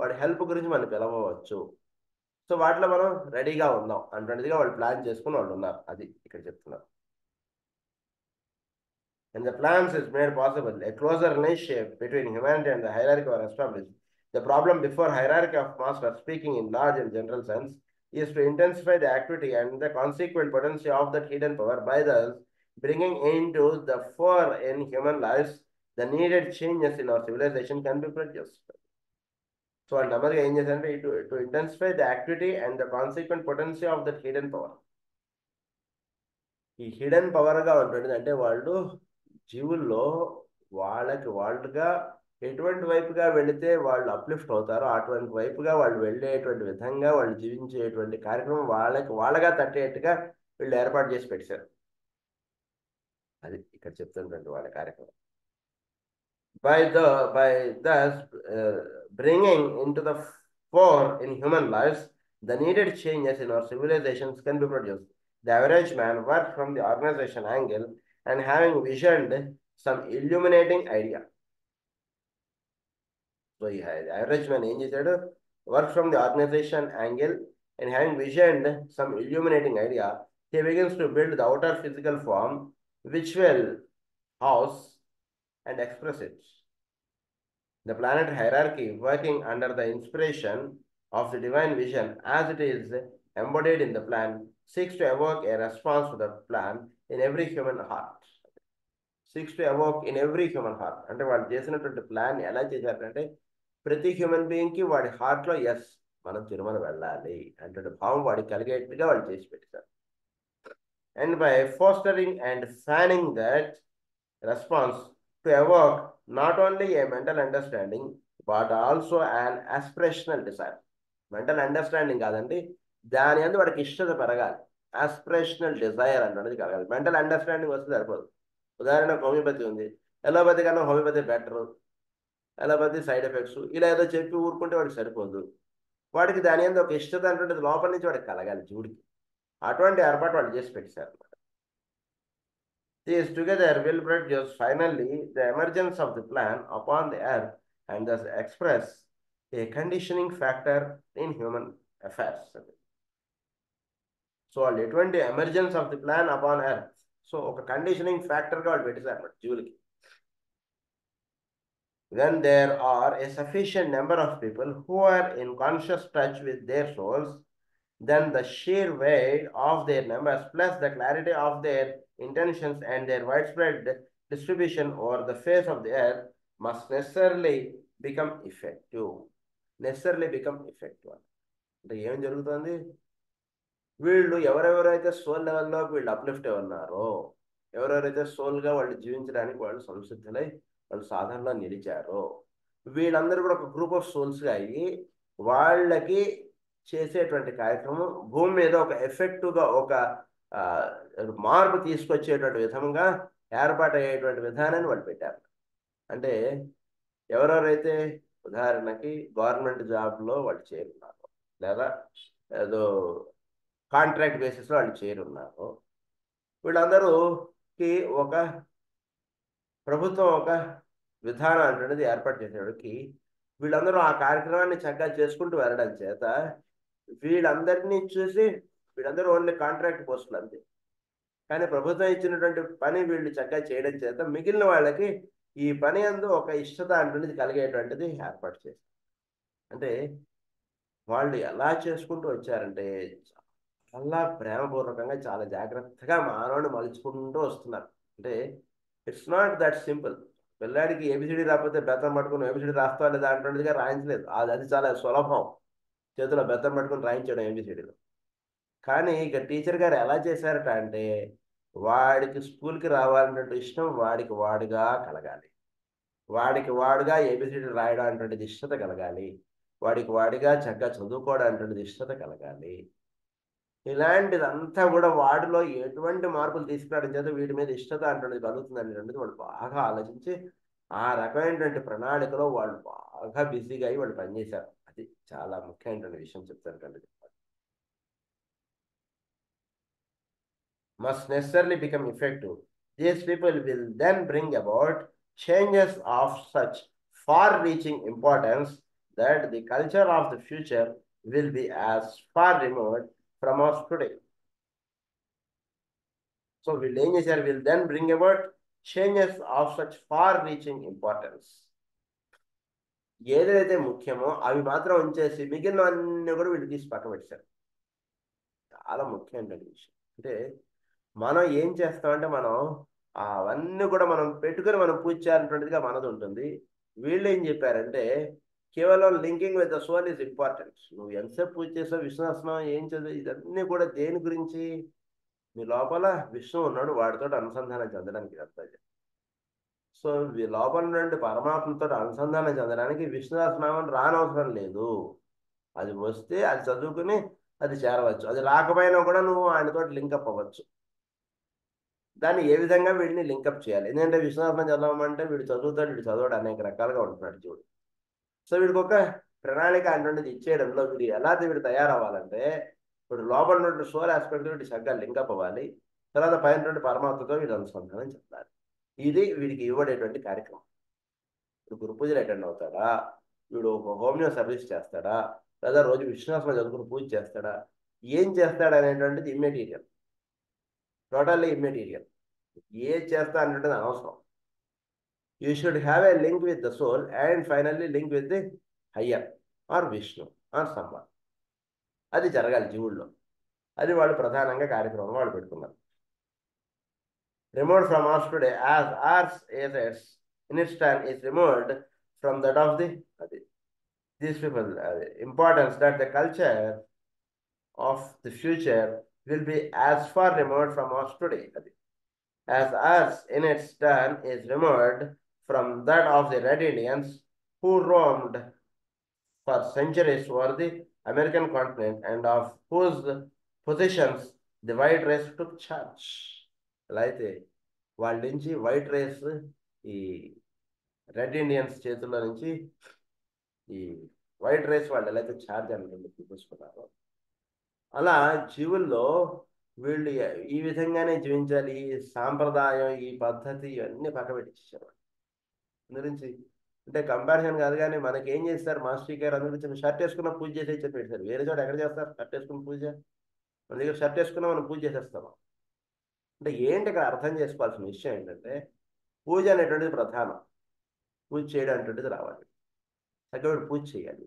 వాడి హెల్ప్ గురించి మనం పిలవచ్చు. సో వాటిలో మనం రెడీగా ఉందాం అన్నటువంటిదిగా వాళ్ళు ప్లాన్ చేసుకుని వాళ్ళు ఉన్నారు. అది ఇక్కడ చెప్తున్నారు. And the plans is made possible. A closer relationship between humanity and the hierarchy were established. The problem before hierarchy of master, speaking in large and general sense, is to intensify the activity and the consequent potency of that hidden power by thus bringing into the fore in human lives the needed changes in our civilization can be produced. So, నెమ్మదిగా ఏం చేశారంటే to intensify the activity and the consequent potency of that hidden power. ఈ hidden పవర్గా ఉంటుంది అంటే వాళ్ళు జీవుల్లో వాళ్ళుగా ఎటువంటి వైపుగా వెళితే వాళ్ళు అప్లిఫ్ట్ అవుతారో అటువంటి వైపుగా వాళ్ళు వెళ్ళేటువంటి విధంగా వాళ్ళు జీవించేటువంటి కార్యక్రమం వాళ్ళగా తట్టేట్టుగా వీళ్ళు ఏర్పాటు చేసి పెట్టారు. అది ఇక్కడ చెప్తున్నటువంటి వాళ్ళ కార్యక్రమం. By thus bringing into the fore in human lives the needed changes in our civilizations can be produced. The average man worked from the organization angle and having visioned some illuminating idea. So the average man ఏం చేశాడు, work from the organization angle and having visioned some illuminating idea, he begins to build the outer physical form which will house and express it. The planet hierarchy, working under the inspiration of the divine vision as it is embodied in the plan, seeks to evoke a response to the plan in every human heart. Seeks to evoke in every human heart. అంటే వాళ్ళు చేసినటువంటి plan ఎలా చేశారంటే, ప్రతి human బీయింగ్కి వాడి హార్ట్లో yes మనం తిరుమల వెళ్ళాలి అంటే భావం వాడికి కలిగేట్టుగా వాళ్ళు చేసి పెట్టారు. And by fostering and fanning that response to evoke not only a mental understanding but also an aspirational desire. Mental understanding కాదండి, దాని అందు వాడికి ఇష్టత పెరగాలి. ఆస్పిరేషనల్ డిజైర్ అన్నది కలగాలి. మెంటల్ అండర్స్టాండింగ్ వస్తే సరిపోదు. ఉదాహరణకు హోమియోపతి ఉంది, ఎలోపతి కన్నా homeopathy better, allopathy side effects ఇలా ఏదో చెప్పి ఊరుకుంటే వాడికి సరిపోదు. వాడికి దాని అందు ఒక ఇష్టత అంటుండేది లోపల నుంచి వాడికి కలగాలి జీవుడికి. అటువంటి ఏర్పాటు వాళ్ళు చేసి పెట్టారు. These together will produce finally the emergence of the plan upon the earth and thus express a conditioning factor in human affairs. So, eటువంటి emergence of the plan upon earth. So, ఒక conditioning factor గా వాళ్ళు పెట్టేశారు జీవులకి. When there are a sufficient number of people who are in conscious touch with their souls, then the sheer weight of their numbers plus the clarity of their intentions and their widespread distribution over the face of the earth must necessarily become effective. అంటే ఏం జరుగుతుంది, వీళ్ళు ఎవరెవరైతే soul లెవెల్లో వీళ్ళు uplift ఉన్నారో, ఎవరెవరైతే సోల్గా వాళ్ళు జీవించడానికి వాళ్ళు సంసిద్ధులై వాళ్ళు సాధనలో నిలిచారో వీళ్ళందరూ కూడా ఒక గ్రూప్ ఆఫ్ సోల్స్గా అయ్యి వాళ్ళకి చేసేటువంటి కార్యక్రమం భూమి మీద ఒక ఎఫెక్టివ్గా ఒక ఆ, మార్పు తీసుకొచ్చేటువంటి విధంగా ఏర్పాటయ్యేటువంటి విధానాన్ని వాళ్ళు పెట్టారు. అంటే ఎవరెవరైతే ఉదాహరణకి గవర్నమెంట్ జాబ్లో వాళ్ళు చేరున్నారు, లేదా ఏదో కాంట్రాక్ట్ బేసిస్లో వాళ్ళు చేరున్నారు, వీళ్ళందరూకి ఒక ప్రభుత్వం ఒక విధానం అనేది ఏర్పాటు చేసేవాడికి వీళ్ళందరూ ఆ కార్యక్రమాన్ని చక్కగా చేసుకుంటూ వెళ్ళడం చేత వీళ్ళందరినీ చూసి వీళ్ళందరూ ఓన్లీ కాంట్రాక్ట్ పోస్టులు అంతే. కానీ ప్రభుత్వం ఇచ్చినటువంటి పని వీళ్ళు చక్కగా చేయడం చేత మిగిలిన వాళ్ళకి ఈ పని అందు ఒక ఇష్టత అనేది కలిగేటువంటిది ఏర్పాటు చేశారు. అంటే వాళ్ళు ఎలా చేసుకుంటూ వచ్చారంటే చాలా ప్రేమపూర్వకంగా చాలా జాగ్రత్తగా మానవుని మలుచుకుంటూ వస్తున్నారు. అంటే ఇట్స్ నాట్ దట్ సింపుల్. పిల్లాడికి ఏబిసిడి రాకపోతే బెత్తం పట్టుకుని ఏబిసిడి రాస్తా లేదా అంటున్నదిగా రాయించలేదు. అది చాలా సులభం, చేతిలో బెత్తం పట్టుకుని రాయించడం ఏబిసిడిలో. కానీ ఇక టీచర్ గారు ఎలా చేశారట అంటే వాడికి స్కూల్కి రావాలన్నట్టు ఇష్టం వాడికి వాడుగా కలగాలి, వాడికి వాడుగా ఏబిసిడి రాయడం అటువంటిది ఇష్టత కలగాలి, వాడికి వాడిగా చక్కగా చదువుకోవడం అటువంటిది ఇష్టత కలగాలి. ఇలాంటిదంతా కూడా వాడిలో ఎటువంటి మార్పులు తీసుకురావడం చేత వీటి మీద ఇష్టత అంటున్నది కలుగుతుంది అనేటువంటిది వాళ్ళు బాగా ఆలోచించి ఆ రకమైనటువంటి ప్రణాళికలో వాళ్ళు బాగా బిజీగా అయ్యి వాళ్ళు పనిచేశారు. అది చాలా ముఖ్యమైనటువంటి విషయం చెప్తాను కండి. Must necessarily become effective. These people will then bring about changes of such far-reaching importance that the culture of the future will be as far removed from us today. So will then bring about changes of such far-reaching importance. ఏదైతే ముఖ్యమో అవి మాత్రం ఉంచేసి మిగిలినవన్నీ కూడా వీళ్ళు తీసి పక్కన పెట్టారు. చాలా ముఖ్యమైన విషయం. అంటే మనం ఏం చేస్తామంటే మనం అవన్నీ కూడా మనం పెట్టుకుని మనం పూజ చేయాలన్నటువంటిదిగా మనది ఉంటుంది. వీళ్ళు ఏం చెప్పారంటే కేవలం linking with the soul is important. నువ్వు ఎంతసేపు పూజ చేసావు, విష్ణుస్నానం ఏం చదువు, ఇదన్నీ కూడా దేని గురించి? మీ లోపల విష్ణు ఉన్నాడు, వాడితో అనుసంధానం చెందడానికి ఇదంతా. సో లోపల నుండి పరమాత్మతో అనుసంధానం చెందడానికి విష్ణుస్నామం రానవసరం లేదు. అది వస్తే అది చదువుకుని అది చేరవచ్చు, అది రాకపోయినా కూడా నువ్వు ఆయనతో లింకప్ అవ్వచ్చు. దాన్ని ఏ విధంగా వీడిని లింకప్ చేయాలి? ఎందుకంటే విశ్వనాథం చదవమంటే వీడు చదువుతాడు, వీడు చదవడు, అనేక రకాలుగా ఉంటున్నాడు చూడు. సో వీడికి ఒక ప్రణాళిక అటువంటిది ఇచ్చేయడంలో వీడు ఎలా వీడు తయారవ్వాలంటే వీడు లోపల నుండి సోల్ ఆస్పెక్ట్ వీడి చక్కగా లింకప్ అవ్వాలి, తర్వాత పైన నుండి పరమాత్మతో వీడు అనుసంధానం చెందాలి. ఇది వీడికి ఇవ్వడేటువంటి కార్యక్రమం. ఇప్పుడు గురు పూజలు అటెండ్ అవుతాడా, వీడు ఒక హోమియో సర్వీస్ చేస్తాడా, లేదా రోజు విశ్వాసం చదువుకుని పూజ చేస్తాడా, ఏం చేస్తాడు అనేటువంటిది ఇమ్మెటీరియల్, టోటల్లీ ఇమ్మెటీరియల్. ఏ చేస్తా అనేది అనవసరం. You should have a link with the soul and finally link with the higher or Vishnu or someone. అది జరగాలి జీవుల్లో. అది వాళ్ళు ప్రధానంగా కార్యక్రమం వాళ్ళు పెట్టుకున్నారు. Removed from us today as ours assets in its turn is removed from that of the these people. Importance that the culture of the future will be as far removed from us today as ours in its turn is removed from that of the Red Indians who roamed for centuries over the American continent and of whose positions the white race took charge. అలా అయితే వాళ్ళ నుంచి white race ఈ red Indians చేతుల్లో నుంచి ఈ white race వాళ్ళు ఎలా అయితే ఛార్జ్ అనేది చూపించుకున్నారో అలా జీవుల్లో వీళ్ళు ఈ విధంగానే జీవించాలి, ఈ సాంప్రదాయం ఈ పద్ధతి ఇవన్నీ పక్క పెట్టించేసారు గురించి. అంటే కంపారిజన్ కాదు, కానీ మనకి ఏం చేస్తారు మాస్టర్ గారు అందరూ షర్ట్ వేసుకున్న పూజ చేసే చెప్పి పెట్టారు. వేరే చోట ఎక్కడ చేస్తారు షర్ట్ వేసుకున్న పూజ? మన దగ్గర షర్ట్ వేసుకున్నా మనం పూజ చేసేస్తాం. అంటే ఏంటి ఇక్కడ అర్థం చేసుకోవాల్సిన విషయం ఏంటంటే పూజ అనేటువంటిది ప్రధానం, పూజ చేయడం అనేటువంటిది రావాలి, చక్కగా పూజ చేయాలి.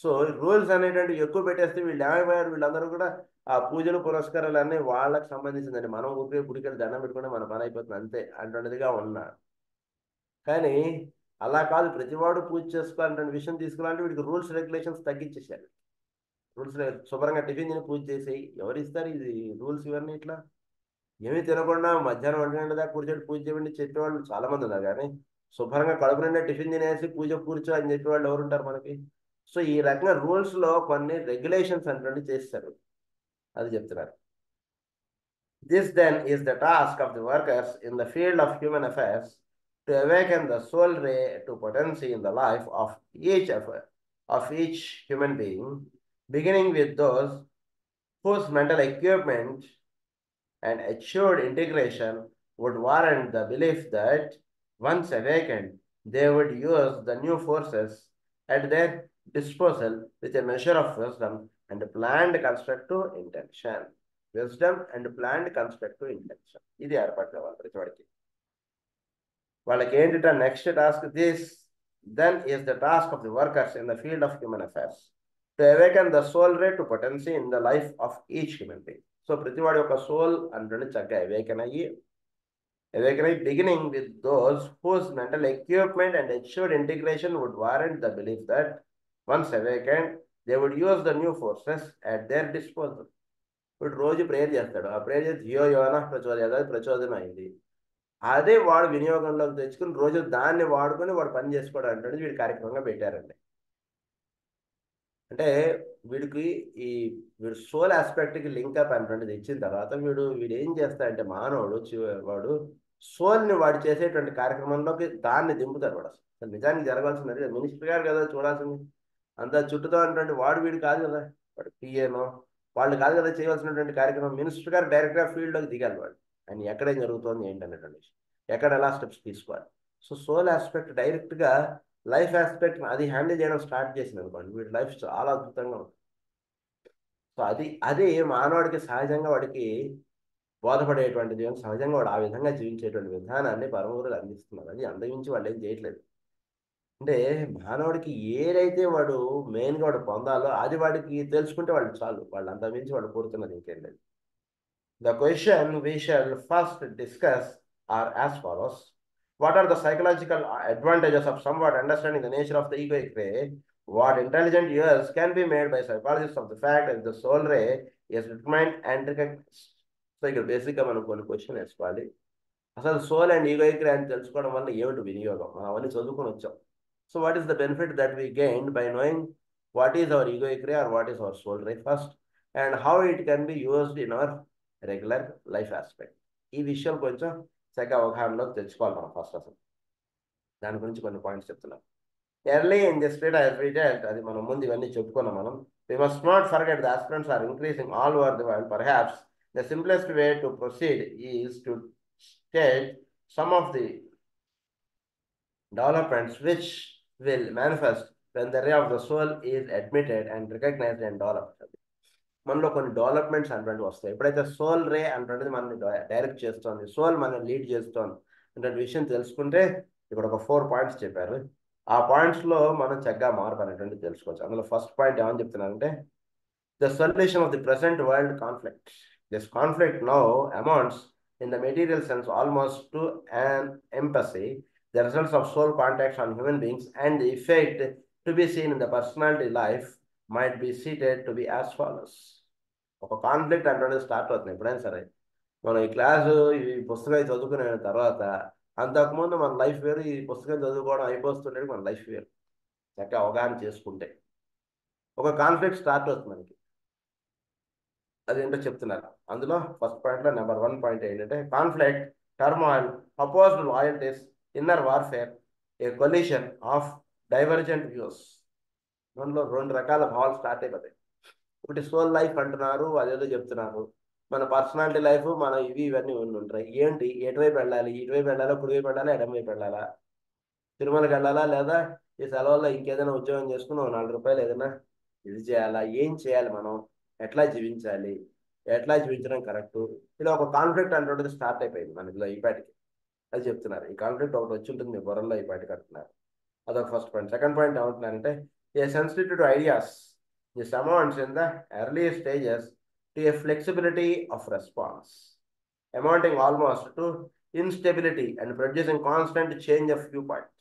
సో రూల్స్ అనేటువంటివి ఎక్కువ పెట్టేస్తే వీళ్ళు ఏమైపోయారు, వీళ్ళందరూ కూడా ఆ పూజలు పురస్కారాలు అన్నీ వాళ్ళకి సంబంధించిందండి. మనం ఊరికే గుడికెళ్ళి దండం పెట్టుకుంటే మన పని అయిపోతుంది అంతే అటువంటిదిగా ఉన్నారు. కానీ అలా కాదు, ప్రతివాడు పూజ చేసుకోవాలంటే విషయం తీసుకురావాలంటే వీడికి రూల్స్ రెగ్యులేషన్స్ తగ్గించేసారు. రూల్స్ శుభ్రంగా టిఫిన్ తిని పూజ చేసేయి, ఎవరు ఇస్తారు ఇది రూల్స్ ఇవన్నీ? ఇట్లా ఏమీ తినకుండా మధ్యాహ్నం 1 గంటల దాకా కూర్చొని పూజ చేయండి చెప్పేవాళ్ళు చాలా మంది ఉన్నారు. కానీ శుభ్రంగా కడుపు నిండా టిఫిన్ తినేసి పూజ కూర్చో అని చెప్పి వాళ్ళు ఎవరుంటారు మనకి? సో ఈ రకంగా రూల్స్లో కొన్ని రెగ్యులేషన్స్ అంటే చేస్తారు, అది చెప్తున్నారు. This then is the task of the workers in the field of human affairs to awaken the soul ray to potency in the life of each human being, beginning with those whose mental equipment and assured integration would warrant the belief that, once awakened, they would use the new forces at their disposal with a measure of wisdom and planned constructive intention. Wisdom and planned constructive intention. ఇది ఏర్పడిన వాళ్ళు ప్రతి వాడికి. వాళ్ళకి ఏంటిట next task? This then is the task of the workers in the field of human affairs to awaken the soul ray to potency in the life of each human being. So ప్రతివాడి యొక్క soul అంటే చక్కగా awaken అయ్యి beginning with those whose mental equipment and assured integration would warrant the belief that, once awakened, they would use the new forces at their disposal. ఇప్పుడు రోజు prayer చేస్తాడు, ఆ prayer చేసి జియో యోన ప్రచోదనం అయింది, అదే వాడు వినియోగంలోకి తెచ్చుకుని రోజు దాన్ని వాడుకొని వాడు పని చేసుకోవడం అంటే వీడి కార్యక్రమంగా పెట్టారండి. అంటే వీడికి వీడు సోల్ ఆస్పెక్ట్కి లింకప్ అనేటువంటిది ఇచ్చిన తర్వాత వీడు ఏం చేస్తాడంటే మానవుడు వాడు సోల్ని వాడు చేసేటువంటి కార్యక్రమంలోకి దాన్ని దింపుతాడు. వాడు అసలు నిజానికి జరగాల్సింది మినిస్టర్ గారు కదా చూడాల్సింది, అంతా చుట్టూతో అన్నటువంటి వీడు కాదు కదా, వాడు పిఏనో వాళ్ళు కాదు కదా చేయవలసినటువంటి కార్యక్రమం. మినిస్టర్ గారు డైరెక్ట్గా ఫీల్డ్లోకి దిగాలి, వాడు ఆయన ఎక్కడేం జరుగుతోంది ఏంటనేటువంటి విషయం, ఎక్కడ ఎలా స్టెప్స్ తీసుకోవాలి. సో సోల్ ఆస్పెక్ట్ డైరెక్ట్గా లైఫ్ ఆస్పెక్ట్ అది హ్యాండిల్ చేయడం స్టార్ట్ చేసింది అనుకోండి, వీడి లైఫ్ చాలా అద్భుతంగా ఉంటుంది. సో అది మానవుడికి సహజంగా వాడికి బోధపడేటువంటిది, సహజంగా వాడు ఆ విధంగా జీవించేటువంటి విధానాన్ని పరమగురులు అందిస్తున్నారు. అది అంతమించి వాళ్ళు ఏం చేయట్లేదు. అంటే మానవుడికి ఏదైతే వాడు మెయిన్గా వాడు పొందాలో అది వాడికి తెలుసుకుంటే వాళ్ళు చాలు, వాళ్ళు అంతమించి వాడు కోరుతున్నది ఇంకేం లేదు. The question we shall first discuss are as follows. What are the psychological advantages of somewhat understanding the nature of the egoic ray? What intelligent use can be made by psychologists of the fact that the soul ray is determined and recognized? So ఇక్కడ బేసిక్గా మనం కొన్ని question వేసుకోవాలి. అసలు soul and egoic రే అని తెలుసుకోవడం వల్ల ఏమిటి వినియోగం? మనం అవన్నీ చదువుకొని వచ్చాం. So what is the benefit that we gained by knowing what is our egoic ray or what is our soul ray first, and how it can be used in our regular life aspect? ఈ విషయం కొంచెం చక్కగా అవగాహనలోకి తెచ్చుకోవాలి మనం first. అసలు దాని గురించి కొన్ని పాయింట్స్ చెప్తున్నాం. Early in this state as we dwelt, అది మనం ముందు ఇవన్నీ చెప్పుకున్నాం మనం. We must not forget the aspirants are increasing all over the world. Perhaps the simplest way to proceed is to state some of the developments which will manifest when the ray of the soul is admitted and recognized and developed. మనలో కొన్ని developments అనేటువంటివి వస్తాయి ఎప్పుడైతే soul రే అనేటువంటిది మనల్ని direct చేస్తోంది, soul మనల్ని lead చేస్తోంది అంటే విషయం తెలుసుకుంటే, ఇక్కడ ఒక 4 పాయింట్స్ చెప్పారు. ఆ పాయింట్స్లో మనం చక్కగా మార్పు అనేటువంటిది తెలుసుకోవచ్చు. అందులో ఫస్ట్ పాయింట్ ఏమని చెప్తున్నానంటే, the solution of the present world conflict. This conflict now amounts in the material sense almost to an empathy, the results of soul contacts on human beings and the effect to be seen in the personality life might be cited to be as follows. ఒక conflict అంటే start అవుతుంది ఎప్పుడైనా సరే. మనం ఈ class ఈ పుస్తకాలు చదువుకునే తర్వాత అంతకుముందు మన లైఫ్ వేరు, ఈ పుస్తకం చదువుకోవడం అయిపోతుంటే మన లైఫ్ వేరు. చక్కగా అవగాహన చేసుకుంటే ఒక కాన్ఫ్లిక్ట్ స్టార్ట్ అవుతుంది మనకి. అదేంటో చెప్తున్నారు. అందులో ఫస్ట్ పాయింట్లో నెంబర్ 1 పాయింట్ ఏంటంటే, conflict, turmoil, opposed loyalties, inner warfare, A collision of divergent views. మనలో 2 రకాల భావాలు స్టార్ట్ అయిపోతాయి. ఒకటి సోల్ లైఫ్ అంటున్నారు, అదేదో చెప్తున్నారు. మన పర్సనాలిటీ లైఫ్, మన ఇవన్నీ ఉంటాయి. ఏంటి ఎటువైపు వెళ్ళాలి? ఇటువైపు వెళ్ళాలా, కుడివైపు వెళ్ళాలా, ఎడమవైపు వెళ్ళాలా, తిరుమలకి వెళ్ళాలా, లేదా ఈ సెలవుల్లో ఇంకేదైనా ఉద్యోగం చేసుకుని 4 రూపాయలు ఏదైనా ఇది చేయాలా, ఏం చేయాలి, మనం ఎట్లా జీవించాలి, ఎట్లా జీవించడం కరెక్టు? ఇలా ఒక కాన్ఫ్లిక్ట్ అనేటువంటిది స్టార్ట్ అయిపోయింది మనలో ఈ పాటికి. అది చెప్తున్నారు. ఈ కాన్ఫ్లిక్ట్ ఒకటి వచ్చి ఉంటుంది మీ బుర్రలో ఈ పాటికి అంటున్నారు. అదొక ఫస్ట్ పాయింట్. సెకండ్ పాయింట్ ఏమంటున్నారంటే, a sensitive to ideas this amounts in the early stages to a flexibility of response amounting almost to instability and producing constant change of view point.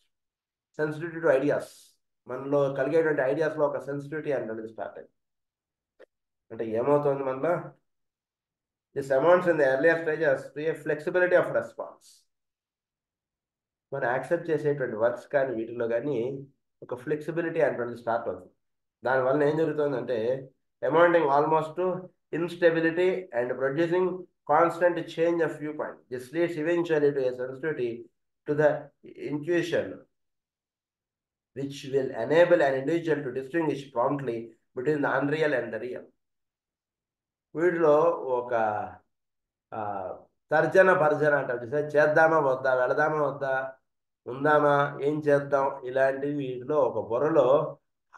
Sensitivity to ideas, మనలో కలిగేటువంటి ఐడియాస్లో ఒక sensitivity అనేది start అయింది. అంటే ఏమవుతుంది మనలో, this amounts in the earlier stages to a flexibility of response. మనం accept చేసేటువంటి వర్క్స్ కానీ వీటిలో కానీ ఒక ఫ్లెక్సిబిలిటీ అనేటువంటిది స్టార్ట్ అవుతుంది. దానివల్ల ఏం జరుగుతుందంటే amounting almost instability and producing constant change of view point. This leads eventually to a sensitivity to the intuition which will enable an individual to distinguish promptly between the unreal and the real. వీటిలో ఒక తర్జన భర్జన అంటారు చూసారా, చేద్దామా వద్దా, వెళదామా వద్దా, ఉందామా, ఏం చేద్దాం, ఇలాంటివి వీటిలో ఒక బుర్రలో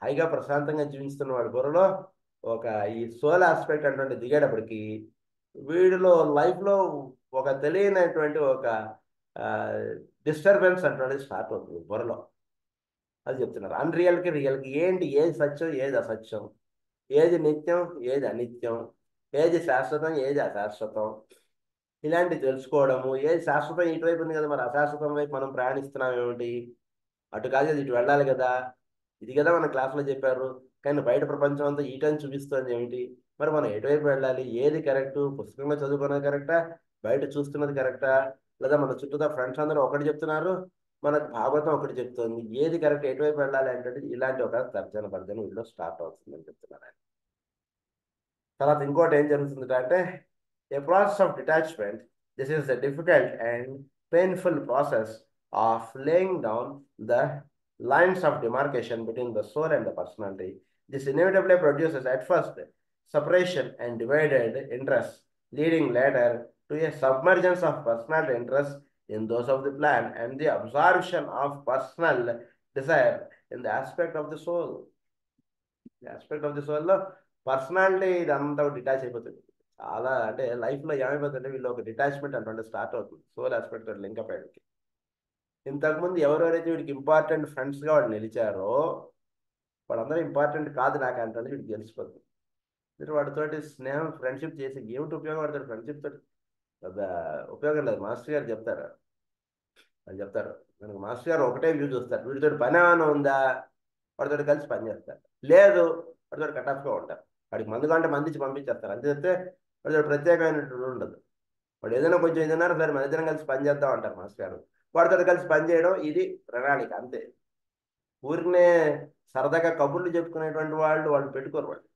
హాయిగా ప్రశాంతంగా జీవిస్తున్న వాడి బుర్రలో ఒక ఈ సోల్ ఆస్పెక్ట్ అటువంటి దిగేటప్పటికి వీడిలో లైఫ్లో ఒక తెలియనటువంటి ఒక డిస్టర్బెన్స్ అటువంటిది స్టార్ట్ అవుతుంది బుర్రలో. అది చెప్తున్నారు. అన్రియల్కి రియల్కి ఏంటి, ఏది సత్యం ఏది అసత్యం, ఏది నిత్యం ఏది అనిత్యం, ఏది శాశ్వతం ఏది అశాశ్వతం, ఇలాంటివి తెలుసుకోవడము. ఏది శాశ్వతం ఇటువైపు ఉంది కదా, మరి అశాశ్వతం వైపు మనం ప్రయాణిస్తున్నాం ఏమిటి, అటు కాదు కదా ఇటు వెళ్ళాలి కదా, ఇది కదా మన క్లాస్లో చెప్పారు, కానీ బయట ప్రపంచం అంతా ఈటని చూపిస్తుంది ఏమిటి, మరి మనం ఎటువైపు వెళ్ళాలి, ఏది కరెక్టు, పుస్తకంలో చదువుకున్నది కరెక్టా, బయట చూస్తున్నది కరెక్టా, లేదా మన చుట్టూతా ఫ్రెండ్స్ అందరూ ఒకటి చెప్తున్నారు, మనకు భాగవతం ఒకటి చెప్తుంది, ఏది కరెక్ట్, ఎటువైపు వెళ్ళాలి అంటే ఇలాంటి ఒక తర్జన భర్జన వీళ్ళు స్టార్ట్ అవుతుందని చెప్తున్నారు ఆయన. తర్వాత ఇంకోటి ఏం జరుగుతుంది అంటే a process of detachment. This is a difficult and painful process of laying down the lines of demarcation between the soul and the personality. This inevitably produces at first separation and divided interests, leading later to a submergence of personal interests in those of the plan and the absorption of personal desire in the aspect of the soul. The aspect of the soul లో personality ఇదంతా detach అయిపోతుంది. చాలా అంటే లైఫ్లో ఏమైపోతుందంటే వీళ్ళు ఒక detachment అంటే స్టార్ట్ అవుతుంది సోల్ ఆస్పెక్ట్ లింకప్ అయ్యడానికి. ఇంతకుముందు ఎవరెవరైతే వీడికి ఇంపార్టెంట్ ఫ్రెండ్స్గా వాడు నిలిచారో వాళ్ళందరూ ఇంపార్టెంట్ కాదు నాకు అంటే వీడికి తెలిసిపోతుంది. మీరు వాడితోటి స్నేహం ఫ్రెండ్షిప్ చేసి ఏమిటి ఉపయోగం, పడతాడు ఫ్రెండ్షిప్ తోటి పెద్ద ఉపయోగం లేదు. మాస్టర్ గారు చెప్తారు, వాళ్ళు చెప్తారు మనకు మాస్టర్ గారు ఒకటే వ్యూ చూస్తారు, వీడితో పని ఏమైనా ఉందా వాడితో కలిసి పని చేస్తారు, లేదు వాడితో కటాఫ్గా ఉంటారు, వాడికి మందు కంటే మంది ఇచ్చి పంపించేస్తారు, అంతే చెప్తే వాడితో ప్రత్యేకమైనటువంటి ఉండదు. వాడు ఏదైనా కొంచెం ఏదైనా సరే మన ఇద్దరం కలిసి పని చేద్దాం అంటారు మాస్టర్ గారు, వాడితో కలిసి పని చేయడం ఇది ప్రణాళిక అంతే. ఊరినే సరదాగా కబుర్లు చెప్పుకునేటువంటి వాళ్ళు పెట్టుకోరు వాళ్ళు.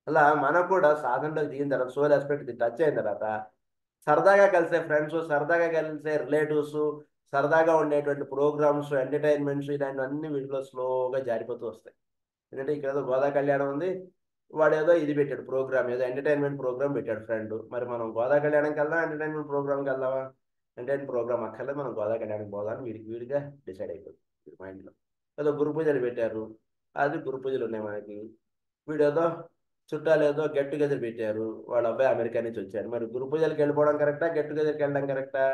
అలా మనకు కూడా సాధనలో దిగిన తర్వాత సోల్ ఆస్పెక్ట్ టచ్ అయిన తర్వాత సరదాగా కలిసే ఫ్రెండ్స్, సరదాగా కలిసే రిలేటివ్స్, సరదాగా ఉండేటువంటి ప్రోగ్రామ్స్, ఎంటర్టైన్మెంట్స్ ఇలాంటివన్నీ వీటిలో స్లోగా జారిపోతూ వస్తాయి. ఎందుకంటే ఇక్కడ ఏదో గోదా కళ్యాణం ఉంది, వాడు ఏదో ఇది పెట్టాడు ప్రోగ్రామ్, ఏదో ఎంటర్టైన్మెంట్ ప్రోగ్రామ్ పెట్టాడు ఫ్రెండ్, మరి మనం గోదా కళ్యాణంకి వెళ్దాం ఎంటర్టైన్మెంట్ ప్రోగ్రామ్కి వెళ్దామా, ఎంటర్టైన్మెంట్ ప్రోగ్రామ్ అక్కర్లేదు మనం గోదా కళ్యాణంకి పోదామని వీడిగా డిసైడ్ అయిపోతుంది వీడి మైండ్లో. ఏదో గురు పూజలు పెట్టారు, అది గురు పూజలు ఉన్నాయి మనకి, వీడేదో చుట్టాలు ఏదో గెట్ టుగెదర్ పెట్టారు, వాళ్ళ అబ్బాయి అమెరికా నుంచి వచ్చారు, మరి గురు పూజలకి వెళ్ళిపోవడం కరెక్టా, గెట్ టుగెదర్కి వెళ్ళడం కరెక్టా,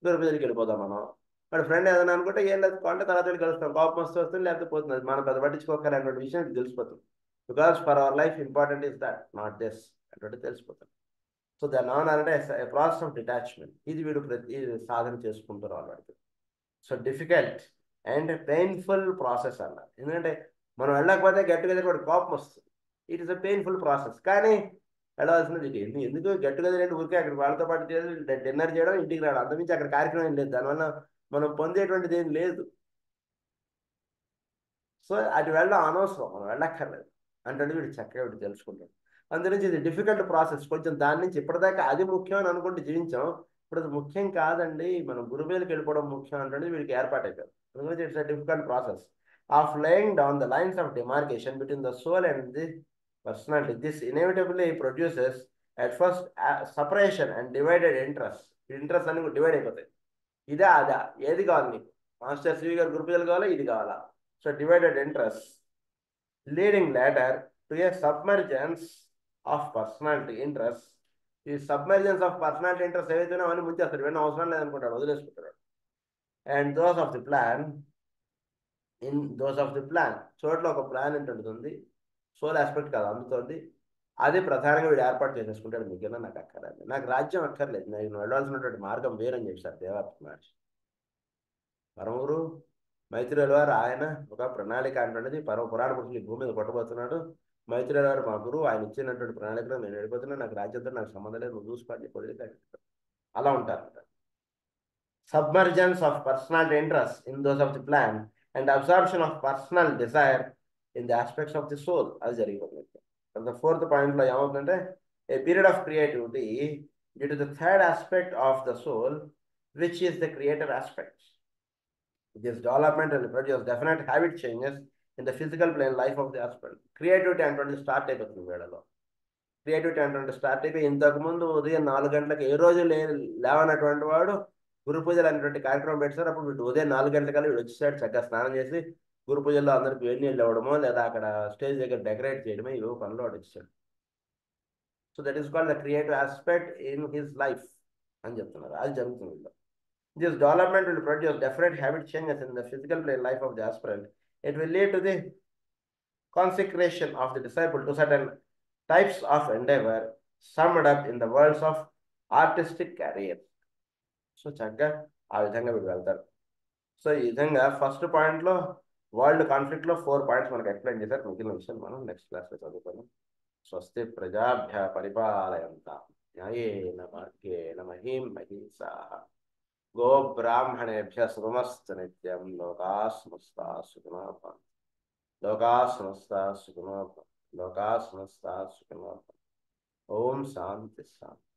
గురు పూజలకి వెళ్ళిపోదాం మనం. వాడు ఫ్రెండ్ ఏదైనా అనుకుంటే ఏం లేదు కొంటే తర్వాత వెళ్ళి కలుస్తాం, కోపం వస్తుంది లేకపోతే పోతుంది, మనం పెద్ద పట్టించుకోకరనేటువంటి విషయం తెలిసిపోతుంది. Because for our life important is that not this అంటే తెలిసిపోతుంది. సో దాని అంటే ప్రాసెస్ ఆఫ్ డిటాచ్మెంట్, ఇది వీడు ప్రతి సాధన చేసుకుంటున్నారు వాడికి. So difficult and painful process అన్నారు, ఎందుకంటే మనం వెళ్ళకపోతే గెట్ టుగెదర్ వాడు కోపం వస్తుంది, it is a painful process. కానీ వెళ్ళవలసినది ఎందుకు గెట్ టుగెదర్ ఏంటి, ఊరికే అక్కడ వాళ్ళతో పాటు డిన్నర్ చేయడం ఇంటికి రావడం, అంతమించి అక్కడ కార్యక్రమం ఏం లేదు, దానివల్ల మనం పొందేటువంటిది ఏం లేదు. సో అటు వెళ్ళడం అనవసరం, మనం వెళ్ళక్కర్లేదు అంటే వీడు చక్కగా వీడు తెలుసుకుంటాడు. అందునుంచి ఇది డిఫికల్ట్ ప్రాసెస్, కొంచెం దాని నుంచి ఇప్పటిదాకా అది ముఖ్యం అని అనుకుంటే జీవించాం, ఇప్పుడు అది ముఖ్యం కాదండి, మనం గురువేలకు వెళ్ళిపోవడం ముఖ్యం అంటే వీడికి ఏర్పాటు అయిపోయింది. అందుగురించి it's a difficult process of laying down the lines of demarcation between the soul and the personality. This inevitably produces at first separation and divided interest. Interest అన్ని డివైడ్ అయిపోతాయి, ఇదే అదా ఏది కావాలి నీకు, మాస్టర్ సివి గారు గురుపూజలు కావాలా ఇది కావాలా, so divided interest leading later to a submergence of personality interest. ఈ సబ్మెర్జెన్స్ ఆఫ్ పర్సనాలిటీ ఇంట్రెస్ట్ ఏవైతే అవన్నీ ముంచేస్తాడు, ఇవన్నీ అవసరం లేదనుకుంటాడు, వదిలేసుకుంటాడు. And those of the plan, in those of the plan చోట్ల ఒక ప్లాన్ ఉంటుంది, సోల్ ఆస్పెక్ట్ కాదు అందుతుంది, అది ప్రధానంగా వీడు ఏర్పాటు చేసేసుకుంటాడు. మిగిలిన నాకు అక్కర్లేదు, నాకు రాజ్యం అక్కర్లేదు, నేను వెళ్ళాల్సినటువంటి మార్గం వేరని చెప్పారు దేవార్త మహర్షి. పరమగురు మైత్రేయుల వారు ఆయన ఒక ప్రణాళిక అంటున్నది, పురాణ పురుషులు ఈ భూమి మీద కొట్టబోతున్నాడు, మైత్రేయుల వారు మా గురువు, ఆయన ఇచ్చినటువంటి ప్రణాళికలో నేను వెళ్ళిపోతున్నాను, నాకు రాజ్యంతో నాకు సంబంధం లేదు, నువ్వు చూసుకోండి వదిలేక అలా ఉంటారు. submergence of personal interests in those of the plan, and absorption of personal desire in the aspects of the soul. అది జరిగిపోతుంది. And the fourth point లో ఏమవుతుందంటే a period of creativity due to the third aspect of the soul, which is the creator aspect. This development will produce definite habit changes in the physical plane life of the aspirant. Creativity అంటే start అయిపోతుంది వీళ్ళలో. Creativity అంటే start అయిపోయి ఇంతకుముందు ఉదయం 4 గంటలకు ఏ రోజు లేవనటువంటి వాడు గురు పూజలు అనేటువంటి కార్యక్రమం పెట్టారు. అప్పుడు వీడు ఉదయం 4 గంటలకల్లా వీడు వచ్చేసాడు, చక్కగా స్నానం చేసి గురు పూజల్లో అందరికి వేడి నీళ్ళు ఇవ్వడమో లేదా అక్కడ స్టేజ్ దగ్గర డెకరేట్ చేయడమో ఇవో పనులు వాడు వచ్చాడు. So that is called the creative aspect in his life అని చెప్తున్నారు. అది జరుగుతుంది. This development will produce definite habit changes in the physical plane life of the aspirant. It will lead to the consecration of the disciple to certain types of endeavor summed up in the worlds of artistic career. So చక్కగా ఆ విధంగా వీడు వెళ్తారు. So ఈ విధంగా first పాయింట్లో world కాన్ఫ్లిక్ట్లో 4 points మనకు explain చేశారు. మిగిలిన విషయం మనం నెక్స్ట్ క్లాస్లో చదువుకుందాం. స్వస్తి ప్రజాభ్య పరిపాలయంతాం న్యాయేన మార్గేణ మహీం మహీషాః గోబ్రాహ్మణేభ్యः శుభమస్తు నిత్యం. లోకాः సమస్తాः సుఖినో భవంతు. లోకాः సమస్తాः సుఖినో భవంతు. లోకాः సమస్తాः సుఖినో భవంతు. ఓం శాంతి శాంతి.